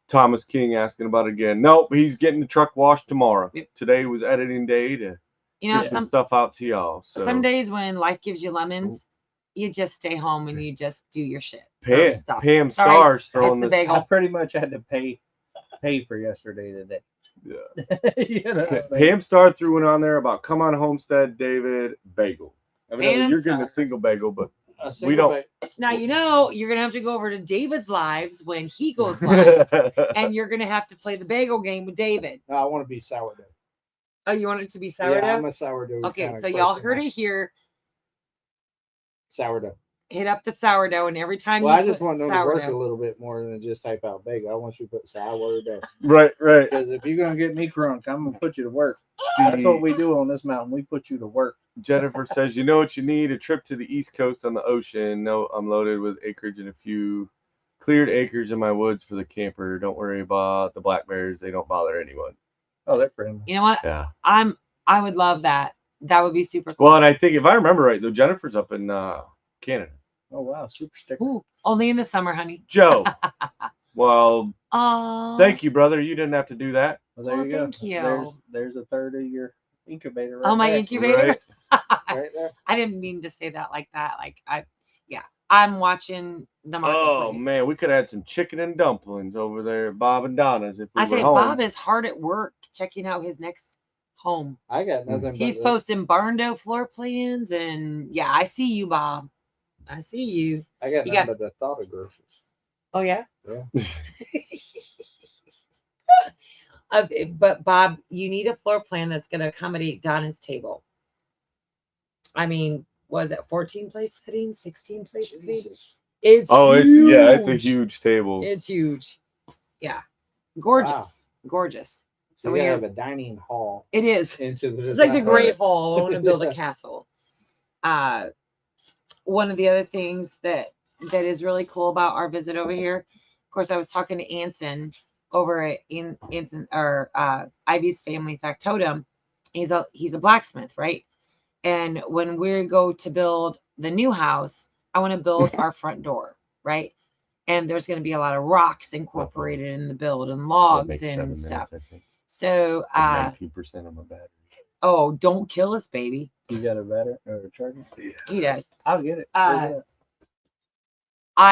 Speaker 3: Thomas King asking about it again. Nope, he's getting the truck washed tomorrow.
Speaker 1: Yep.
Speaker 3: Today was editing day to
Speaker 1: You know,
Speaker 3: get some stuff out to y'all. So
Speaker 1: some days when life gives you lemons, you just stay home and you just do your shit.
Speaker 3: Pam
Speaker 1: Sorry,
Speaker 3: Stars throwing
Speaker 1: it's the
Speaker 3: this.
Speaker 1: bagel.
Speaker 2: I pretty much had to pay for yesterday today.
Speaker 3: Yeah.
Speaker 2: You know,
Speaker 3: Pam Star threw one on there about come on Homestead David bagel. I mean,
Speaker 1: Pam
Speaker 3: you're getting a
Speaker 1: Star.
Speaker 3: single bagel, but
Speaker 2: a
Speaker 3: we don't.
Speaker 2: single
Speaker 1: Now, you know, you're going to have to go over to David's lives when he goes live. And you're going to have to play the bagel game with David.
Speaker 2: No, I want to be sourdough.
Speaker 1: Oh, you want it to be sourdough?
Speaker 2: Yeah, I'm a sourdough.
Speaker 1: Okay,
Speaker 2: kind of
Speaker 1: so y'all
Speaker 2: person.
Speaker 1: heard it here.
Speaker 2: Sourdough.
Speaker 1: Hit up the sourdough, and every time
Speaker 2: Well,
Speaker 1: you
Speaker 2: I just
Speaker 1: put
Speaker 2: want them to work a
Speaker 1: sourdough,
Speaker 2: little bit more than just type out bagel. I want you to put sourdough.
Speaker 3: Right.
Speaker 2: Because if you're gonna get me crunk, I'm gonna put you to work. That's what we do on this mountain. We put you to work.
Speaker 3: Jennifer says, you know what you need? A trip to the East Coast on the ocean. No, I'm loaded with acreage and a few cleared acres in my woods for the camper. Don't worry about the black bears. They don't bother anyone.
Speaker 2: Oh, they're friendly.
Speaker 1: you know what?
Speaker 3: Yeah.
Speaker 1: I would love that. That would be super cool.
Speaker 3: Well, and I think if I remember right, though, Jennifer's up in Canada.
Speaker 2: Oh wow, super sticker.
Speaker 1: Ooh, only in the summer, honey.
Speaker 3: Joe. Well,
Speaker 1: Oh,
Speaker 3: thank you, brother. You didn't have to do that.
Speaker 2: Well, there
Speaker 1: Well,
Speaker 2: you go.
Speaker 1: thank you.
Speaker 2: There's a third of your incubator. Right
Speaker 1: Oh, my
Speaker 2: there.
Speaker 1: incubator.
Speaker 3: Right.
Speaker 2: Right there.
Speaker 1: I didn't mean to say that like that. I'm watching the marketplace.
Speaker 3: Oh man, we could have had some chicken and dumplings over there at Bob and Donna's if we
Speaker 1: I
Speaker 3: were
Speaker 1: tell you,
Speaker 3: home.
Speaker 1: Bob is hard at work checking out his next home.
Speaker 2: I got nothing.
Speaker 1: He's
Speaker 2: but
Speaker 1: posting barn door floor plans, and yeah, I see you, Bob. I see you.
Speaker 2: I got
Speaker 1: you
Speaker 2: nothing
Speaker 1: got-
Speaker 2: but the thought of groceries.
Speaker 1: Oh yeah.
Speaker 2: Yeah.
Speaker 1: But Bob, you need a floor plan that's going to accommodate Donna's table. I mean, was it 14 place settings, 16 place settings?
Speaker 2: Jesus.
Speaker 1: It's
Speaker 3: it's a
Speaker 1: huge.
Speaker 3: huge table.
Speaker 1: It's huge. Yeah. Gorgeous. Gorgeous.
Speaker 2: So
Speaker 1: So
Speaker 2: we
Speaker 1: we
Speaker 2: have
Speaker 1: have
Speaker 2: a dining hall
Speaker 1: it is.
Speaker 2: into the.
Speaker 1: It's like the
Speaker 2: design.
Speaker 1: Great Hall. I want to build a
Speaker 2: Yeah.
Speaker 1: castle. One of the other things that is really cool about our visit over here, of course, I was talking to Anson over at Anson or Ivy's family factotum. He's a blacksmith, right? And when we go to build the new house, I want to build our front door, right? And there's going to be a lot of rocks incorporated in the build and logs and stuff. So,
Speaker 3: 19% of my battery.
Speaker 1: oh, don't kill us, baby.
Speaker 2: You got a battery or a charger?
Speaker 3: Yeah.
Speaker 1: He does.
Speaker 2: I'll get it.
Speaker 1: I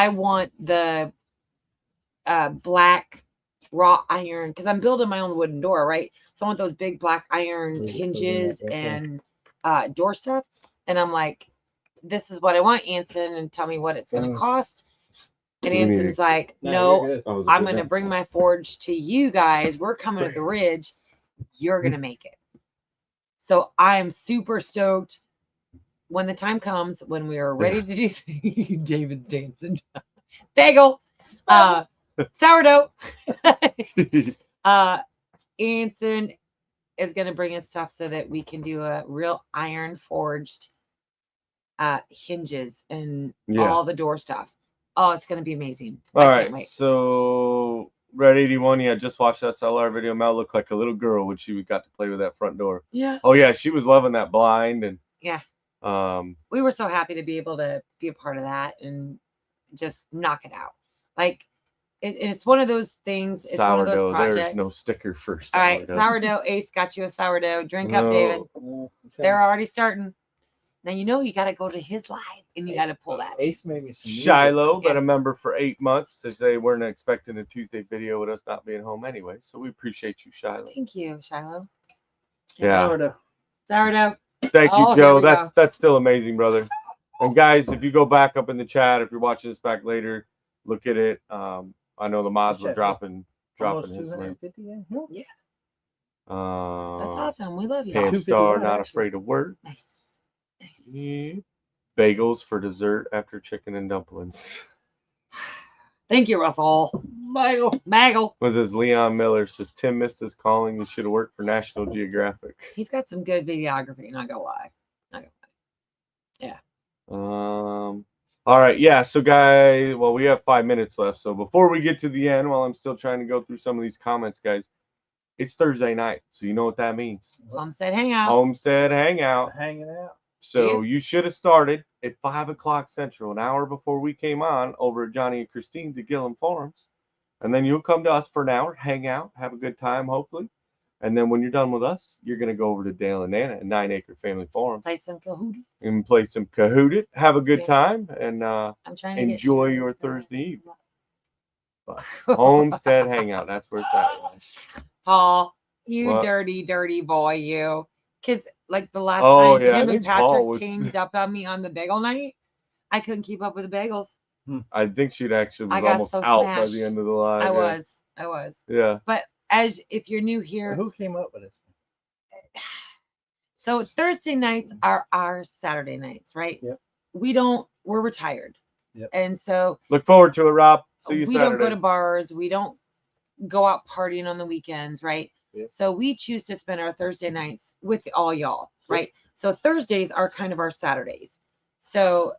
Speaker 1: want the black wrought iron because I'm building my own wooden door, right? So I want those big black iron hinges and door stuff. And I'm like, this is what I want, Anson, and tell me what it's going to cost. And
Speaker 3: We need
Speaker 1: Anson's like,
Speaker 2: No,
Speaker 1: no,
Speaker 2: you're good.
Speaker 3: Oh,
Speaker 1: I'm going to bring my forge to you guys. We're coming to the ridge. You're going to make it. So I'm super stoked when the time comes when we are ready to do David dancing. Bagel. Sourdough. Anson is going to bring us stuff so that we can do a real iron forged hinges and all the door stuff. Oh, it's going to be amazing.
Speaker 3: All
Speaker 1: I
Speaker 3: right.
Speaker 1: can't wait.
Speaker 3: So Red 81, yeah, just watched that SLR video. Mel looked like a little girl when she got to play with that front door.
Speaker 1: Yeah.
Speaker 3: Oh yeah, she was loving that blind and
Speaker 1: Yeah.
Speaker 3: um
Speaker 1: We were so happy to be able to be a part of that and just knock it out. Like it's one of those things. It's one of those
Speaker 3: sourdough.
Speaker 1: projects.
Speaker 3: There's no sticker for
Speaker 1: All right,
Speaker 3: sourdough.
Speaker 1: sourdough. Ace got you a sourdough. Drink up,
Speaker 3: No.
Speaker 1: David.
Speaker 2: Okay.
Speaker 1: They're already starting. Now you know you got to go to his live and you got to pull that.
Speaker 2: Ace made me some music.
Speaker 3: Shiloh,
Speaker 1: Yeah.
Speaker 3: been a member for 8 months, as they weren't expecting a Tuesday video with us not being home anyway. So we appreciate you, Shiloh.
Speaker 1: Thank you, Shiloh.
Speaker 3: Yeah.
Speaker 2: Sourdough.
Speaker 1: Sourdough.
Speaker 3: Thank
Speaker 1: Oh,
Speaker 3: you,
Speaker 1: here
Speaker 3: Joe.
Speaker 1: we go.
Speaker 3: That's still amazing, brother. And guys, if you go back up in the chat, if you're watching this back later, look at it. I know the mods were
Speaker 2: Check.
Speaker 3: dropping
Speaker 2: Almost
Speaker 3: his link.
Speaker 2: 250 in.
Speaker 1: Yeah, that's
Speaker 3: Uh,
Speaker 1: awesome. We love you.
Speaker 3: Pam
Speaker 2: 251
Speaker 3: Star, not
Speaker 2: actually.
Speaker 3: afraid of work.
Speaker 1: Nice. Nice.
Speaker 3: Yeah. Bagels for dessert after chicken and dumplings.
Speaker 1: Thank you, Russell. Bagel.
Speaker 3: Was this Leon Miller says Tim missed his calling. He should have worked for National Geographic.
Speaker 1: He's got some good videography, not gonna lie. Yeah.
Speaker 3: All right, yeah. So, guys, well, we have 5 minutes left. So before we get to the end, while I'm still trying to go through some of these comments, guys, it's Thursday night, so you know what that means.
Speaker 1: Homestead Hangout.
Speaker 3: Homestead Hangout.
Speaker 2: Hanging out.
Speaker 3: So you should have started at 5 o'clock Central, an hour before we came on, over at Johnny and Christine's at Gillum Farms. And then you'll come to us for an hour, hang out, have a good time, hopefully. And then when you're done with us, you're going to go over to Dale and Nana at 9 Acre Family Farm.
Speaker 1: Play some Kahoots.
Speaker 3: And play some Kahoot, have a good time, and
Speaker 1: I'm trying to
Speaker 3: enjoy
Speaker 1: get
Speaker 3: your
Speaker 1: Cheers, but-
Speaker 3: Thursday evening. But Homestead Hangout, that's where it's at.
Speaker 1: Paul, you
Speaker 3: What?
Speaker 1: dirty, dirty boy, you. Because, like, the last
Speaker 3: Oh,
Speaker 1: time
Speaker 3: yeah, I
Speaker 1: him and
Speaker 3: think Paul
Speaker 1: Patrick
Speaker 3: was-
Speaker 1: teamed up on me on the bagel night, I couldn't keep up with the bagels.
Speaker 3: I think she'd actually
Speaker 1: I
Speaker 3: was
Speaker 1: got
Speaker 3: almost
Speaker 1: so
Speaker 3: out by
Speaker 1: smashed.
Speaker 3: the end of the line.
Speaker 1: I
Speaker 3: yeah.
Speaker 1: was.
Speaker 3: Yeah.
Speaker 1: But as if you're new here,
Speaker 2: Who came up with this?
Speaker 1: so Thursday nights are our Saturday nights, right?
Speaker 2: Yep.
Speaker 1: We're retired.
Speaker 2: Yep.
Speaker 1: And so
Speaker 3: Look forward to it, Rob. See you
Speaker 1: we
Speaker 3: Saturday.
Speaker 1: don't go to bars. We don't go out partying on the weekends, right?
Speaker 2: Yep.
Speaker 1: So we choose to spend our Thursday nights with all y'all, right? So Thursdays are kind of our Saturdays. So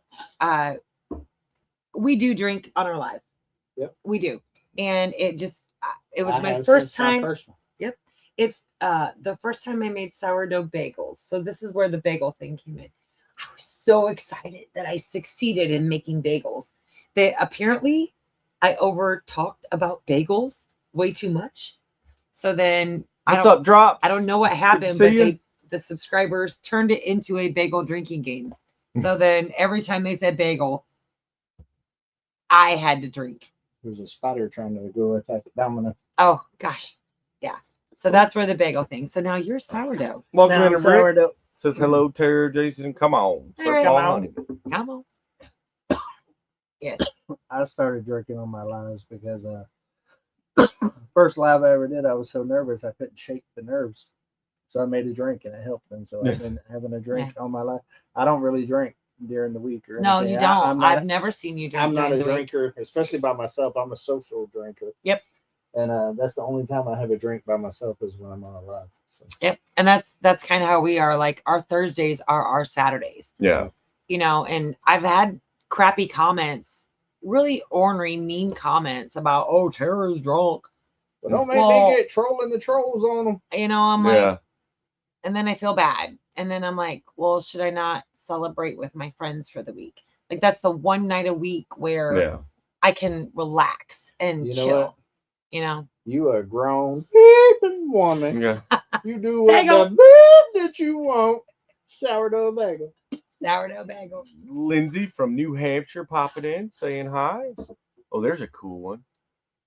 Speaker 1: we do drink on our live.
Speaker 2: Yep.
Speaker 1: We do. And it was
Speaker 2: I
Speaker 1: my
Speaker 2: have
Speaker 1: first
Speaker 2: since my
Speaker 1: time.
Speaker 2: first one.
Speaker 1: It's the first time I made sourdough bagels. So this is where the bagel thing came in. I was so excited that I succeeded in making bagels. Apparently I over talked about bagels way too much. So then
Speaker 3: What's up, Drop?
Speaker 1: I don't know what happened,
Speaker 3: see
Speaker 1: but
Speaker 3: you.
Speaker 1: the subscribers turned it into a bagel drinking game. So then every time they said bagel, I had to drink.
Speaker 2: There's a spider trying to go attack the domino.
Speaker 1: Oh gosh. Yeah. So that's where the bagel thing. So now you're sourdough.
Speaker 3: Welcome
Speaker 2: Now
Speaker 3: in,
Speaker 2: I'm
Speaker 3: Rick.
Speaker 2: sourdough.
Speaker 3: Says hello, Tara, Jason. Come on.
Speaker 1: All right.
Speaker 3: Come
Speaker 2: Come
Speaker 3: on.
Speaker 1: Come on. Yes.
Speaker 2: I started drinking on my lives because first live I ever did, I was so nervous I couldn't shake the nerves. So I made a drink and it helped. And so I've been having a drink all my life. I don't really drink during the week or
Speaker 1: No,
Speaker 2: anything.
Speaker 1: you don't.
Speaker 2: I'm not,
Speaker 1: I've never seen you drink.
Speaker 2: I'm not a
Speaker 1: during the week.
Speaker 2: drinker, especially by myself. I'm a social drinker.
Speaker 1: Yep.
Speaker 2: And that's the only time I have a drink by myself is when I'm on a live. So.
Speaker 1: Yep. And that's kind of how we are. Like our Thursdays are our Saturdays.
Speaker 3: Yeah.
Speaker 1: You know, and I've had crappy comments, really ornery, mean comments about, oh, Tara's drunk.
Speaker 2: But don't make
Speaker 1: Well-
Speaker 2: me get trolling the trolls on them.
Speaker 1: You know, I'm
Speaker 3: Yeah.
Speaker 1: like, and then I feel bad. And then I'm like, well, should I not celebrate with my friends for the week? Like that's the one night a week where
Speaker 3: Yeah.
Speaker 1: I can relax and
Speaker 2: You know
Speaker 1: chill.
Speaker 2: what?
Speaker 1: You know,
Speaker 2: You a grown woman.
Speaker 3: Yeah.
Speaker 2: You do what
Speaker 1: Bagel.
Speaker 2: the bit that you want. Sourdough bagel.
Speaker 1: sourdough bagel.
Speaker 3: Lindsay from New Hampshire popping in, saying hi. Oh, there's a cool one.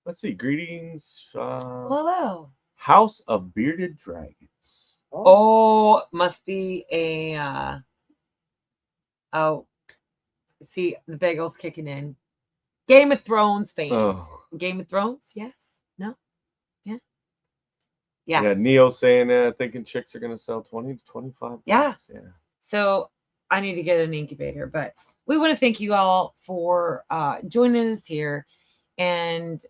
Speaker 3: Let's see. Greetings.
Speaker 1: Hello.
Speaker 3: House of Bearded Dragons.
Speaker 1: Oh, must be a oh, see the bagel's kicking in. Game of Thrones fan.
Speaker 3: Oh.
Speaker 1: Game of Thrones? Yes. No. Yeah. Yeah.
Speaker 3: Yeah. Neil saying thinking chicks are gonna sell 20 to 25.
Speaker 1: Yeah.
Speaker 3: bucks. Yeah.
Speaker 1: So I need to get an incubator, but we want to thank you all for joining us here, and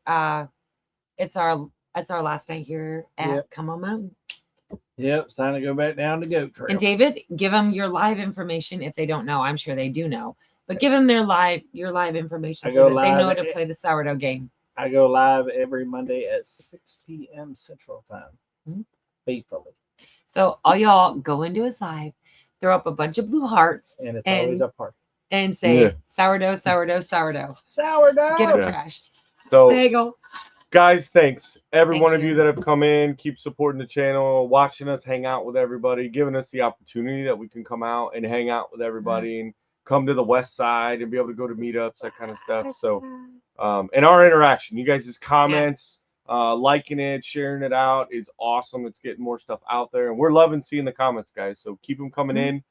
Speaker 1: it's our last night here at
Speaker 2: Yep.
Speaker 1: Come On Mountain.
Speaker 2: Yep, it's time to go back down the goat trail.
Speaker 1: And David, give them your live information if they don't know. I'm sure they do know, but give them your live information
Speaker 2: I
Speaker 1: so
Speaker 2: go
Speaker 1: that they know
Speaker 2: live
Speaker 1: to play the sourdough game.
Speaker 2: I go live every Monday at 6 p.m. Central Time.
Speaker 1: Mhm.
Speaker 2: Faithfully.
Speaker 1: So all y'all go into his live, throw up a bunch of blue hearts,
Speaker 2: And it's
Speaker 1: And-
Speaker 2: always a party.
Speaker 1: and say
Speaker 3: Yeah.
Speaker 1: sourdough, sourdough, sourdough.
Speaker 2: Sourdough!
Speaker 1: Get them
Speaker 3: Yeah.
Speaker 1: crashed.
Speaker 3: So
Speaker 1: Bagel.
Speaker 3: guys, thanks every
Speaker 1: Thank
Speaker 3: one of
Speaker 1: you.
Speaker 3: you that have come in, keep supporting the channel, watching us hang out with everybody, giving us the opportunity that we can come out and hang out with everybody and come to the west side and be able to go to meetups, that kind of stuff. So and our interaction, you guys' comments, liking it, sharing it out is awesome. It's getting more stuff out there, and we're loving seeing the comments, guys. So keep them coming in.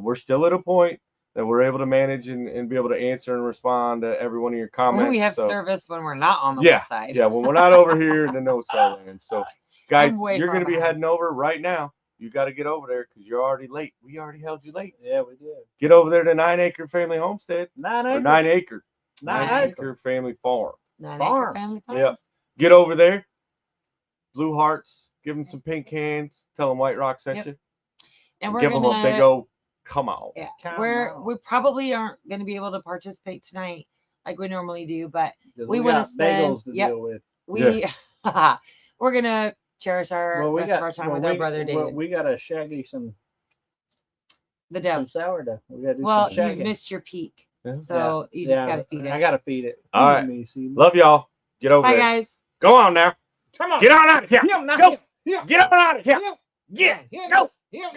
Speaker 3: We're still at a point that we're able to manage and be able to answer and respond to every one of your comments.
Speaker 1: When we have
Speaker 3: So,
Speaker 1: service when we're not on the
Speaker 3: yeah,
Speaker 1: website.
Speaker 3: yeah, when we're not over here in the no-sell land. So, guys,
Speaker 1: I'm way
Speaker 3: you're
Speaker 1: far
Speaker 3: going to be
Speaker 1: behind.
Speaker 3: heading over right now. You got to get over there because you're already late. We already held you late.
Speaker 2: Yeah, we did.
Speaker 3: Get over there to 9 Acre Family Homestead.
Speaker 2: 9
Speaker 3: Or
Speaker 2: acres.
Speaker 3: 9 Acre.
Speaker 2: 9
Speaker 1: Nine
Speaker 2: acre.
Speaker 3: Family Farm.
Speaker 1: 9
Speaker 2: Farm.
Speaker 1: Acre Family
Speaker 3: Yep.
Speaker 1: Farms.
Speaker 3: Get over there. Blue hearts. Give them some pink hands. Tell them White Rock sent
Speaker 1: Yep.
Speaker 3: you.
Speaker 1: And we're
Speaker 3: give them
Speaker 1: gonna
Speaker 3: a big old come on.
Speaker 1: yeah.
Speaker 2: Come
Speaker 1: We
Speaker 2: on.
Speaker 1: probably aren't gonna be able to participate tonight like we normally do, but
Speaker 2: 'Cause
Speaker 1: we
Speaker 2: we
Speaker 1: wanna
Speaker 2: got
Speaker 1: spend-
Speaker 2: bagels to
Speaker 1: yep.
Speaker 2: deal with.
Speaker 1: we're gonna cherish our rest of our time with our brother David.
Speaker 2: We got to shaggy some
Speaker 1: the
Speaker 2: sourdough. We got to do
Speaker 1: well,
Speaker 2: some
Speaker 1: you've
Speaker 2: shagging.
Speaker 1: missed your peak,
Speaker 3: Yeah.
Speaker 1: so you just gotta feed it.
Speaker 2: I got to feed it.
Speaker 3: All
Speaker 2: Feed
Speaker 3: right.
Speaker 2: me, see.
Speaker 3: Love y'all. Get over
Speaker 1: Bye,
Speaker 3: there.
Speaker 1: guys.
Speaker 3: Go on now.
Speaker 2: Come on.
Speaker 3: Get on out of here.
Speaker 2: Him, not
Speaker 3: Go.
Speaker 2: him. Him.
Speaker 3: Get on out of here.
Speaker 2: Him.
Speaker 3: Yeah.
Speaker 2: Him.
Speaker 3: Go.
Speaker 2: Him.